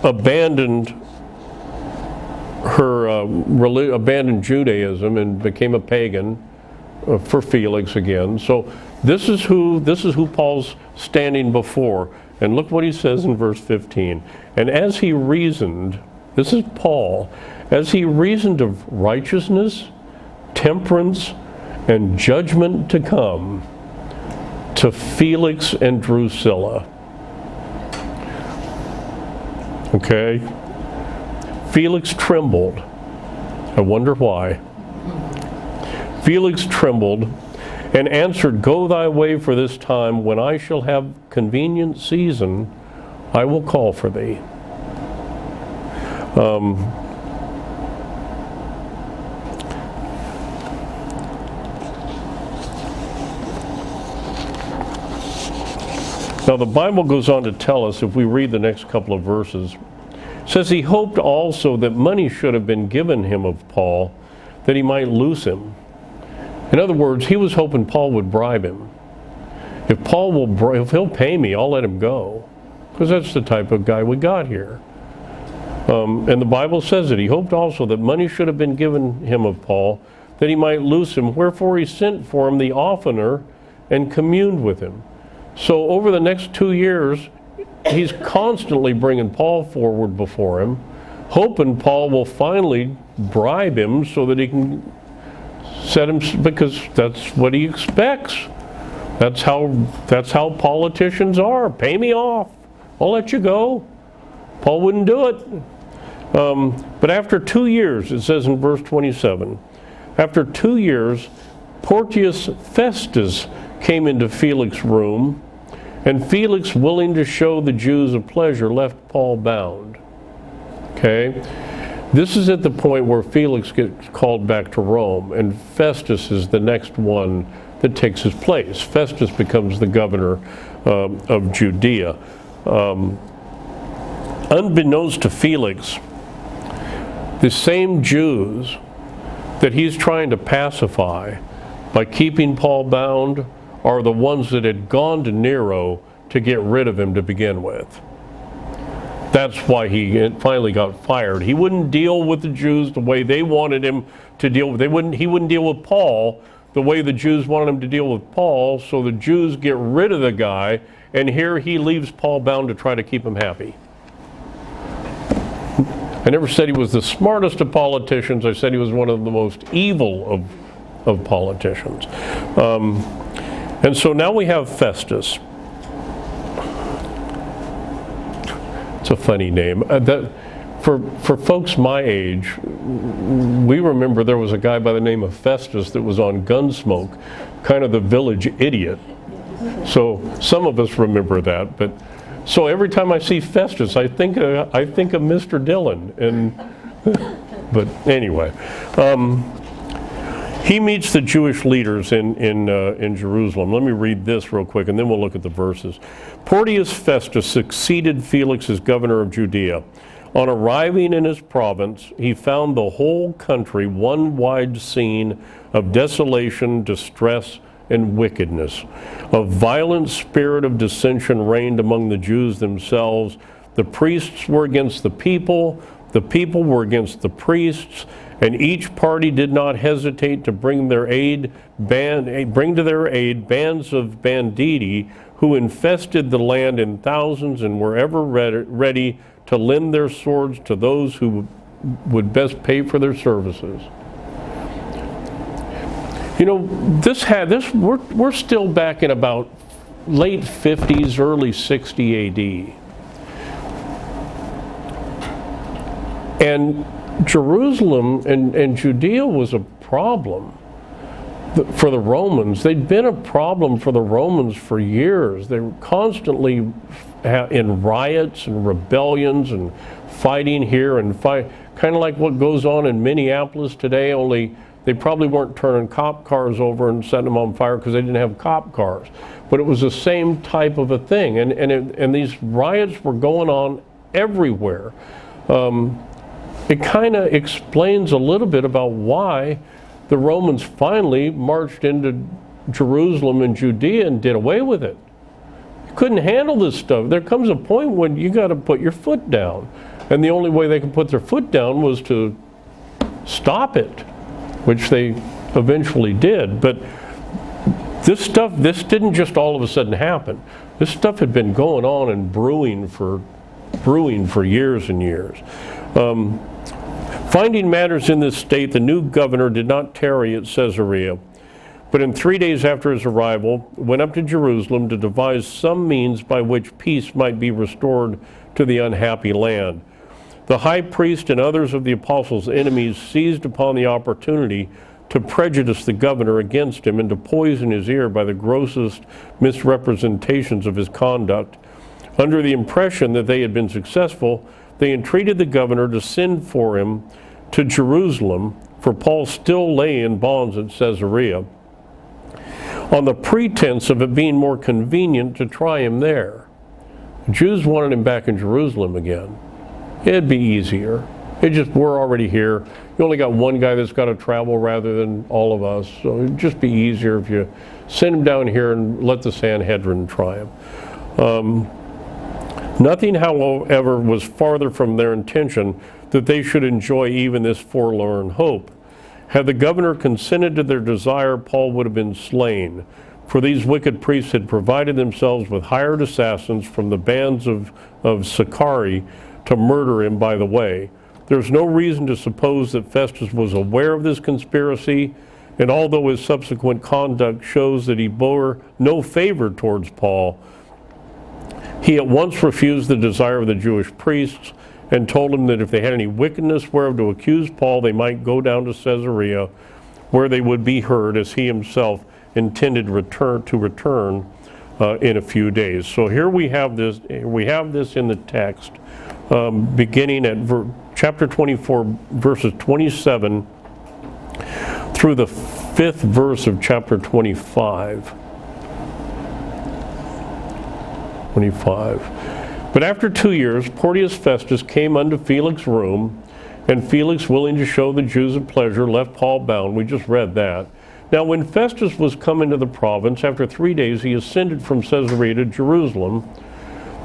abandoned Judaism and became a pagan for Felix again. So this is who Paul's standing before. And look what he says in verse 15. And as he reasoned, this is Paul, as he reasoned of righteousness, temperance, and judgment to come, to Felix and Drusilla. Okay? Felix trembled. I wonder why. Felix trembled and answered, Go thy way for this time. When I shall have convenient season, I will call for thee. Now the Bible goes on to tell us, if we read the next couple of verses, it says he hoped also that money should have been given him of Paul, that he might loose him. In other words, he was hoping Paul would bribe him. If he'll pay me, I'll let him go. Because that's the type of guy we got here. And the Bible says it. He hoped also that money should have been given him of Paul, that he might loose him. Wherefore he sent for him the oftener and communed with him. So over the next 2 years, he's constantly bringing Paul forward before him, hoping Paul will finally bribe him so that he can set him, because that's what he expects. That's how politicians are. Pay me off, I'll let you go. Paul wouldn't do it. But after 2 years, it says in verse 27, after 2 years, Porcius Festus came into Felix's room, And Felix, willing to show the Jews a pleasure, left Paul bound. Okay? This is at the point where Felix gets called back to Rome, and Festus is the next one that takes his place. Festus becomes the governor of Judea. Unbeknownst to Felix, the same Jews that he's trying to pacify by keeping Paul bound are the ones that had gone to Nero to get rid of him to begin with. That's why he finally got fired. He wouldn't deal with the Jews the way they wanted him to deal with. He wouldn't deal with Paul the way the Jews wanted him to deal with Paul, so the Jews get rid of the guy, and here he leaves Paul bound to try to keep him happy. I never said he was the smartest of politicians. I said he was one of the most evil of politicians. And so now we have Festus. It's a funny name. For folks my age, we remember there was a guy by the name of Festus that was on Gunsmoke, kind of the village idiot. So some of us remember that. But so every time I see Festus, I think of Mr. Dillon. But anyway, he meets the Jewish leaders in Jerusalem. Let me read this real quick, and then we'll look at the verses. Porcius Festus succeeded Felix as governor of Judea. On arriving in his province, he found the whole country one wide scene of desolation, distress, and wickedness. A violent spirit of dissension reigned among the Jews themselves. The priests were against the people were against the priests, and each party did not hesitate to bring to their aid bands of banditti who infested the land in thousands and were ever ready to lend their swords to those who would best pay for their services. You know, we're still back in about late 50s, early 60 AD. And Jerusalem and Judea was a problem for the Romans. They'd been a problem for the Romans for years. They were constantly in riots and rebellions and fighting here and kind of like what goes on in Minneapolis today, only they probably weren't turning cop cars over and setting them on fire because they didn't have cop cars. But it was the same type of a thing. And these riots were going on everywhere. It kind of explains a little bit about why the Romans finally marched into Jerusalem and Judea and did away with it. You couldn't handle this stuff. There comes a point when you got to put your foot down. And the only way they could put their foot down was to stop it, which they eventually did. But this didn't just all of a sudden happen. This stuff had been going on and brewing for years and years. Finding matters in this state, the new governor did not tarry at Caesarea, but in 3 days after his arrival, went up to Jerusalem to devise some means by which peace might be restored to the unhappy land. The high priest and others of the apostles' enemies seized upon the opportunity to prejudice the governor against him and to poison his ear by the grossest misrepresentations of his conduct. Under the impression that they had been successful, they entreated the governor to send for him to Jerusalem, for Paul still lay in bonds at Caesarea, on the pretense of it being more convenient to try him there. The Jews wanted him back in Jerusalem again. It'd be easier. We're already here. You only got one guy that's got to travel rather than all of us, so it'd just be easier if you send him down here and let the Sanhedrin try him. Nothing, however, was farther from their intention that they should enjoy even this forlorn hope. Had the governor consented to their desire, Paul would have been slain, for these wicked priests had provided themselves with hired assassins from the bands of Sicarii to murder him by the way. There's no reason to suppose that Festus was aware of this conspiracy, and although his subsequent conduct shows that he bore no favor towards Paul, he at once refused the desire of the Jewish priests and told them that if they had any wickedness whereof to accuse Paul, they might go down to Caesarea, where they would be heard, as he himself intended to return in a few days. So here we have this in the text, beginning at chapter 24, verses 27 through the 5th verse of chapter 25. But after 2 years, Porcius Festus came unto Felix's room, and Felix, willing to show the Jews a pleasure, left Paul bound. We just read that. Now when Festus was come into the province, after 3 days he ascended from Caesarea to Jerusalem.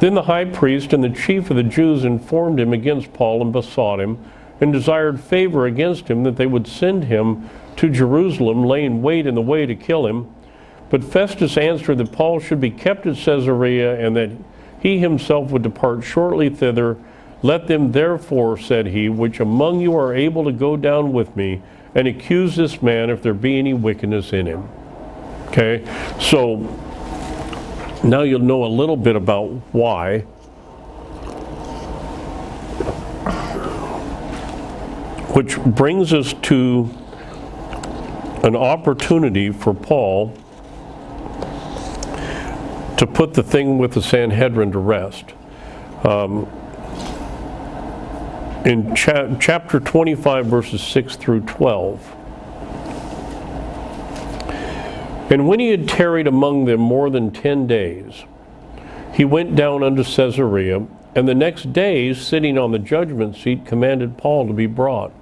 Then the high priest and the chief of the Jews informed him against Paul and besought him, and desired favor against him, that they would send him to Jerusalem, laying wait in the way to kill him. But Festus answered that Paul should be kept at Caesarea, and that he himself would depart shortly thither. Let them therefore, said he, which among you are able to go down with me, and accuse this man if there be any wickedness in him. Okay, so now you'll know a little bit about why. Which brings us to an opportunity for Paul to put the thing with the Sanhedrin to rest. In chapter 25, verses 6 through 12. And when he had tarried among them more than 10 days, he went down unto Caesarea, and the next day, sitting on the judgment seat, commanded Paul to be brought.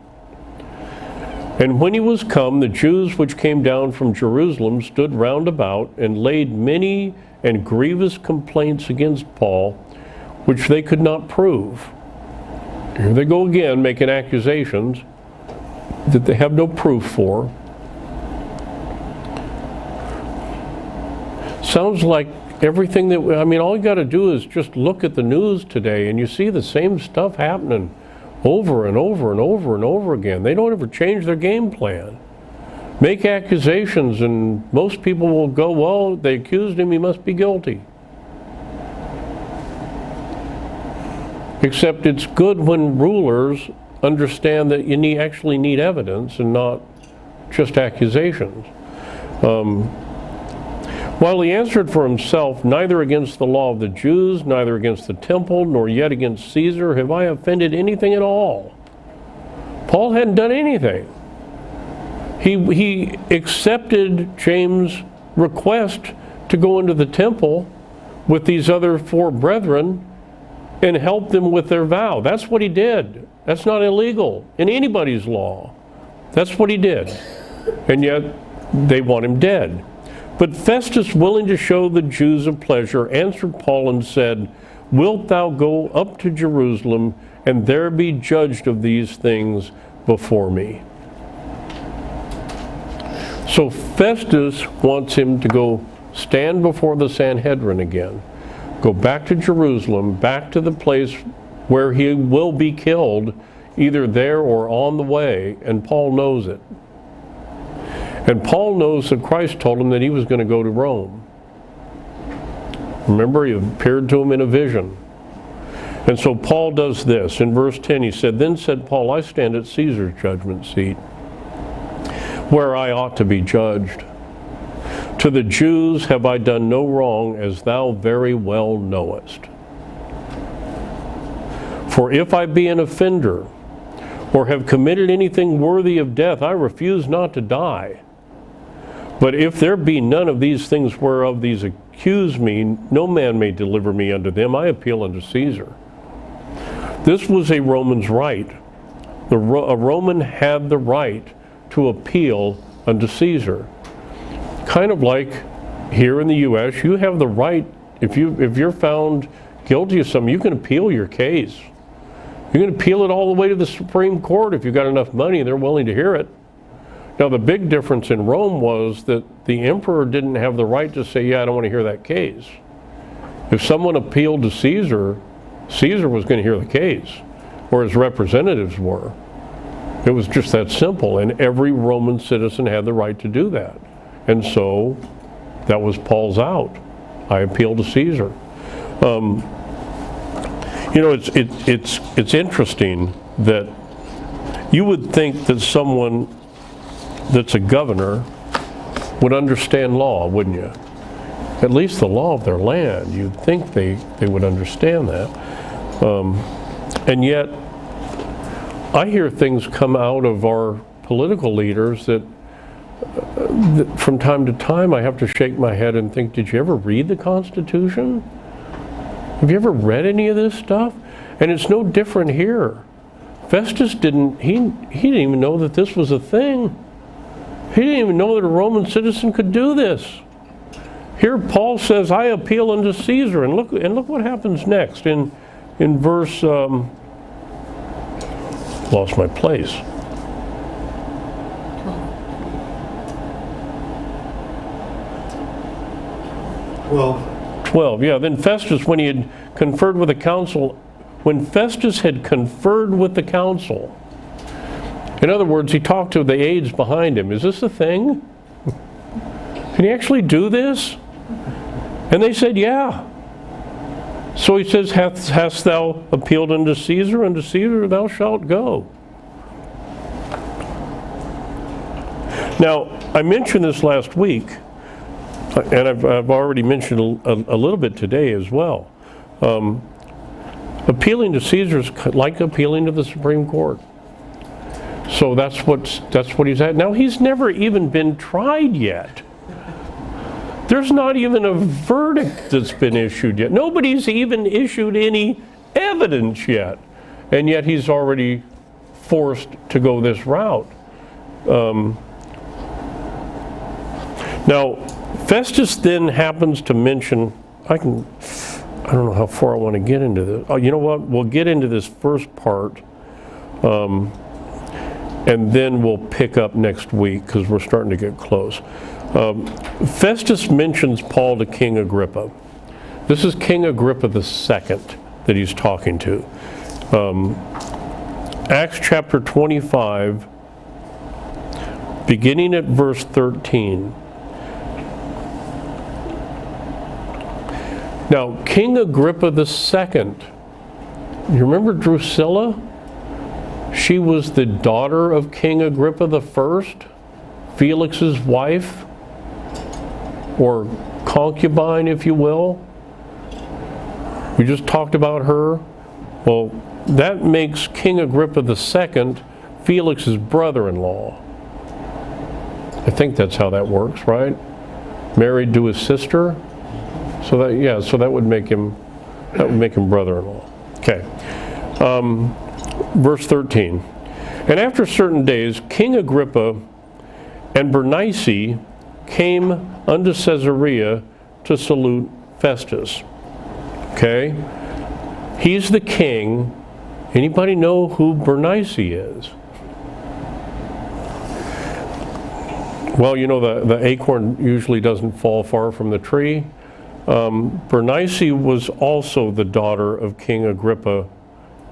And when he was come, the Jews which came down from Jerusalem stood round about, and laid many and grievous complaints against Paul, which they could not prove. Here they go again, making accusations that they have no proof for. Sounds like everything that, all you got to do is just look at the news today, and you see the same stuff happening over and over and over and over again. They don't ever change their game plan. Make accusations, and most people will go, well, they accused him, he must be guilty. Except it's good when rulers understand that you actually need evidence and not just accusations. While he answered for himself, neither against the law of the Jews, neither against the temple, nor yet against Caesar have I offended anything at all. Paul hadn't done anything. He accepted James' request to go into the temple with these other 4 brethren and help them with their vow. That's what he did. That's not illegal in anybody's law. That's what he did. And yet they want him dead. But Festus, willing to show the Jews a pleasure, answered Paul and said, Wilt thou go up to Jerusalem, and there be judged of these things before me? So Festus wants him to go stand before the Sanhedrin again. Go back to Jerusalem, back to the place where he will be killed, either there or on the way, and Paul knows it. And Paul knows that Christ told him that he was going to go to Rome. Remember, he appeared to him in a vision. And so Paul does this. In verse 10 he said, Then said Paul, I stand at Caesar's judgment seat, where I ought to be judged. To the Jews have I done no wrong, as thou very well knowest. For if I be an offender, or have committed anything worthy of death, I refuse not to die. But if there be none of these things whereof these accuse me, no man may deliver me unto them. I appeal unto Caesar. This was a Roman's right. A Roman had the right to appeal unto Caesar. Kind of like here in the U.S., you have the right, if you're found guilty of something, you can appeal your case. You can appeal it all the way to the Supreme Court if you've got enough money and they're willing to hear it. Now the big difference in Rome was that the emperor didn't have the right to say, yeah, I don't want to hear that case. If someone appealed to Caesar, Caesar was going to hear the case, or his representatives were. It was just that simple, and every Roman citizen had the right to do that. And so that was Paul's out. I appeal to Caesar. It's interesting that you would think that someone that's a governor would understand law, wouldn't you? at least the law of their land. You'd think they would understand that. And yet, I hear things come out of our political leaders that from time to time I have to shake my head and think, did you ever read the Constitution? Have you ever read any of this stuff? And it's no different here. Festus didn't even know that this was a thing. He didn't even know that a Roman citizen could do this. Here Paul says, I appeal unto Caesar. And look what happens next in verse, lost my place. 12, yeah. Then Festus, when he had conferred with the council, in other words, he talked to the aides behind him. Is this a thing? Can he actually do this? And they said, yeah. So he says, hast thou appealed unto Caesar? Unto Caesar thou shalt go. Now, I mentioned this last week, and I've already mentioned a little bit today as well. Appealing to Caesar is like appealing to the Supreme Court. So that's what he's at. Now, he's never even been tried yet. There's not even a verdict that's been issued yet. Nobody's even issued any evidence yet. And yet he's already forced to go this route. Now, Festus then happens to mention, I don't know how far I want to get into this. Oh, you know what? We'll get into this first part, and then we'll pick up next week because we're starting to get close. Festus mentions Paul to King Agrippa. This is King Agrippa II that he's talking to. Acts chapter 25, beginning at verse 13. Now, King Agrippa II, you remember Drusilla? She was the daughter of King Agrippa I, Felix's wife, or concubine, if you will. We just talked about her. Well, that makes King Agrippa II Felix's brother-in-law. I think that's how that works, right? Married to his sister. So that would make him brother-in-law. Okay. Verse 13. And after certain days, King Agrippa and Bernice came unto Caesarea to salute Festus. Okay? He's the king. Anybody know who Bernice is? Well, you know the acorn usually doesn't fall far from the tree. Bernice was also the daughter of King Agrippa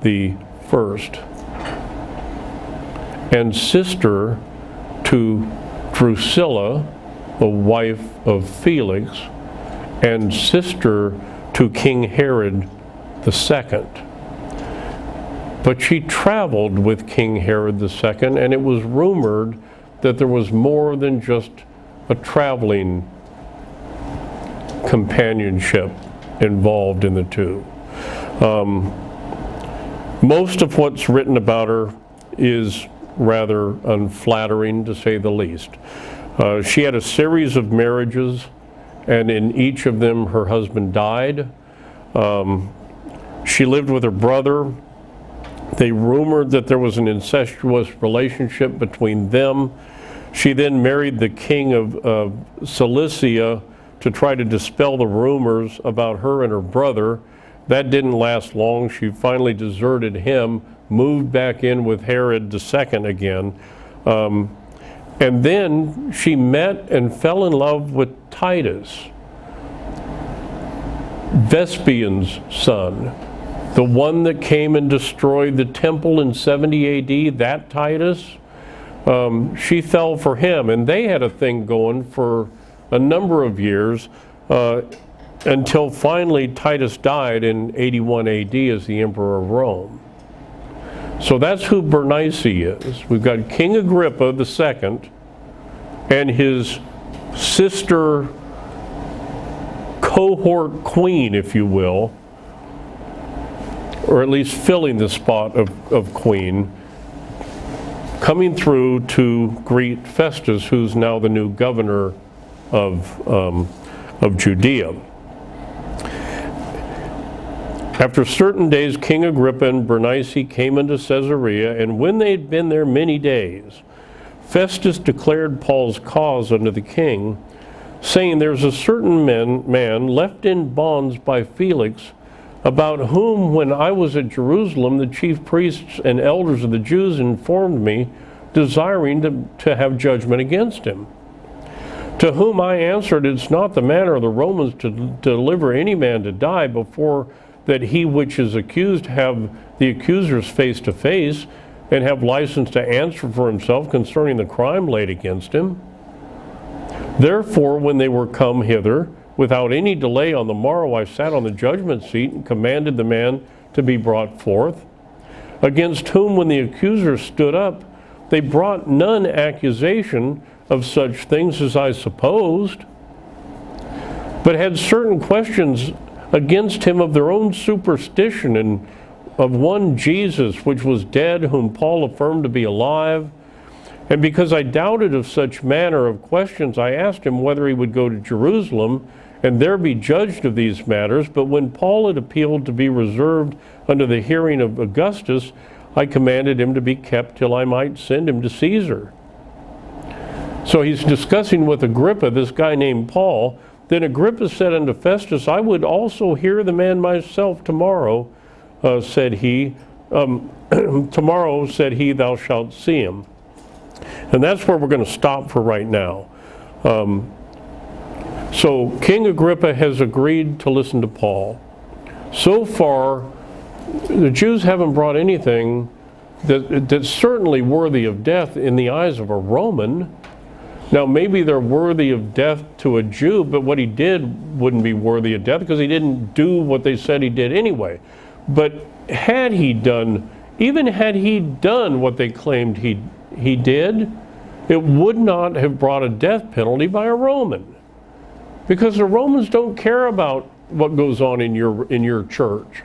the First, and sister to Drusilla, the wife of Felix, and sister to King Herod II. But she traveled with King Herod II, and it was rumored that there was more than just a traveling companionship involved in the two. Most of what's written about her is rather unflattering, to say the least. She had a series of marriages, and in each of them her husband died. She lived with her brother. They rumored that there was an incestuous relationship between them. She then married the king of Cilicia to try to dispel the rumors about her and her brother. That didn't last long. She finally deserted him, moved back in with Herod II again. And then she met and fell in love with Titus, Vespasian's son, the one that came and destroyed the temple in 70 AD, that Titus. She fell for him, and they had a thing going for a number of years until finally Titus died in 81 AD as the emperor of Rome. So that's who Bernice is. We've got King Agrippa II and his sister cohort queen, if you will, or at least filling the spot of queen, coming through to greet Festus, who's now the new governor of Judea. After certain days, King Agrippa and Bernice came into Caesarea, and when they had been there many days, Festus declared Paul's cause unto the king, saying, There's a certain man left in bonds by Felix, about whom when I was at Jerusalem, the chief priests and elders of the Jews informed me, desiring to have judgment against him. To whom I answered, It's not the manner of the Romans to deliver any man to die before that he which is accused have the accusers face to face, and have license to answer for himself concerning the crime laid against him. Therefore, when they were come hither, without any delay on the morrow I sat on the judgment seat and commanded the man to be brought forth, against whom when the accusers stood up, they brought none accusation of such things as I supposed, but had certain questions against him of their own superstition, and of one Jesus, which was dead, whom Paul affirmed to be alive. And because I doubted of such manner of questions, I asked him whether he would go to Jerusalem, and there be judged of these matters. But when Paul had appealed to be reserved unto the hearing of Augustus, I commanded him to be kept till I might send him to Caesar. So he's discussing with Agrippa, this guy named Paul. Then Agrippa said unto Festus, I would also hear the man myself tomorrow, said he. Tomorrow, said he, thou shalt see him. And that's where we're going to stop for right now. So King Agrippa has agreed to listen to Paul. So far, the Jews haven't brought anything that's certainly worthy of death in the eyes of a Roman. Now, maybe they're worthy of death to a Jew, but what he did wouldn't be worthy of death because he didn't do what they said he did anyway. But had he done, even had he done what they claimed he did, it would not have brought a death penalty by a Roman. Because the Romans don't care about what goes on in your church.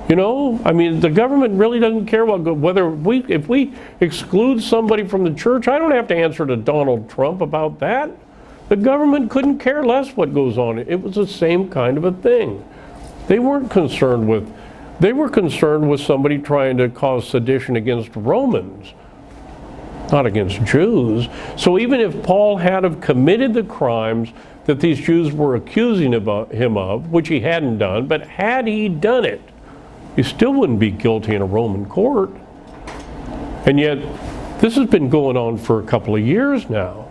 You know, I mean, the government really doesn't care if we exclude somebody from the church. I don't have to answer to Donald Trump about that. The government couldn't care less what goes on. It was the same kind of a thing. They were concerned with somebody trying to cause sedition against Romans, not against Jews. So even if Paul had have committed the crimes that these Jews were accusing him of, which he hadn't done, but had he done it, he still wouldn't be guilty in a Roman court. And yet, this has been going on for a couple of years now.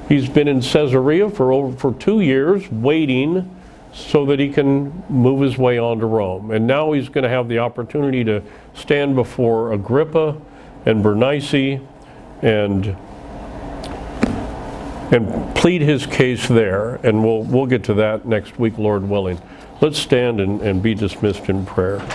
He's been in Caesarea for 2 years, waiting so that he can move his way on to Rome. And now he's going to have the opportunity to stand before Agrippa and Bernice and plead his case there. And we'll get to that next week, Lord willing. Let's stand and be dismissed in prayer.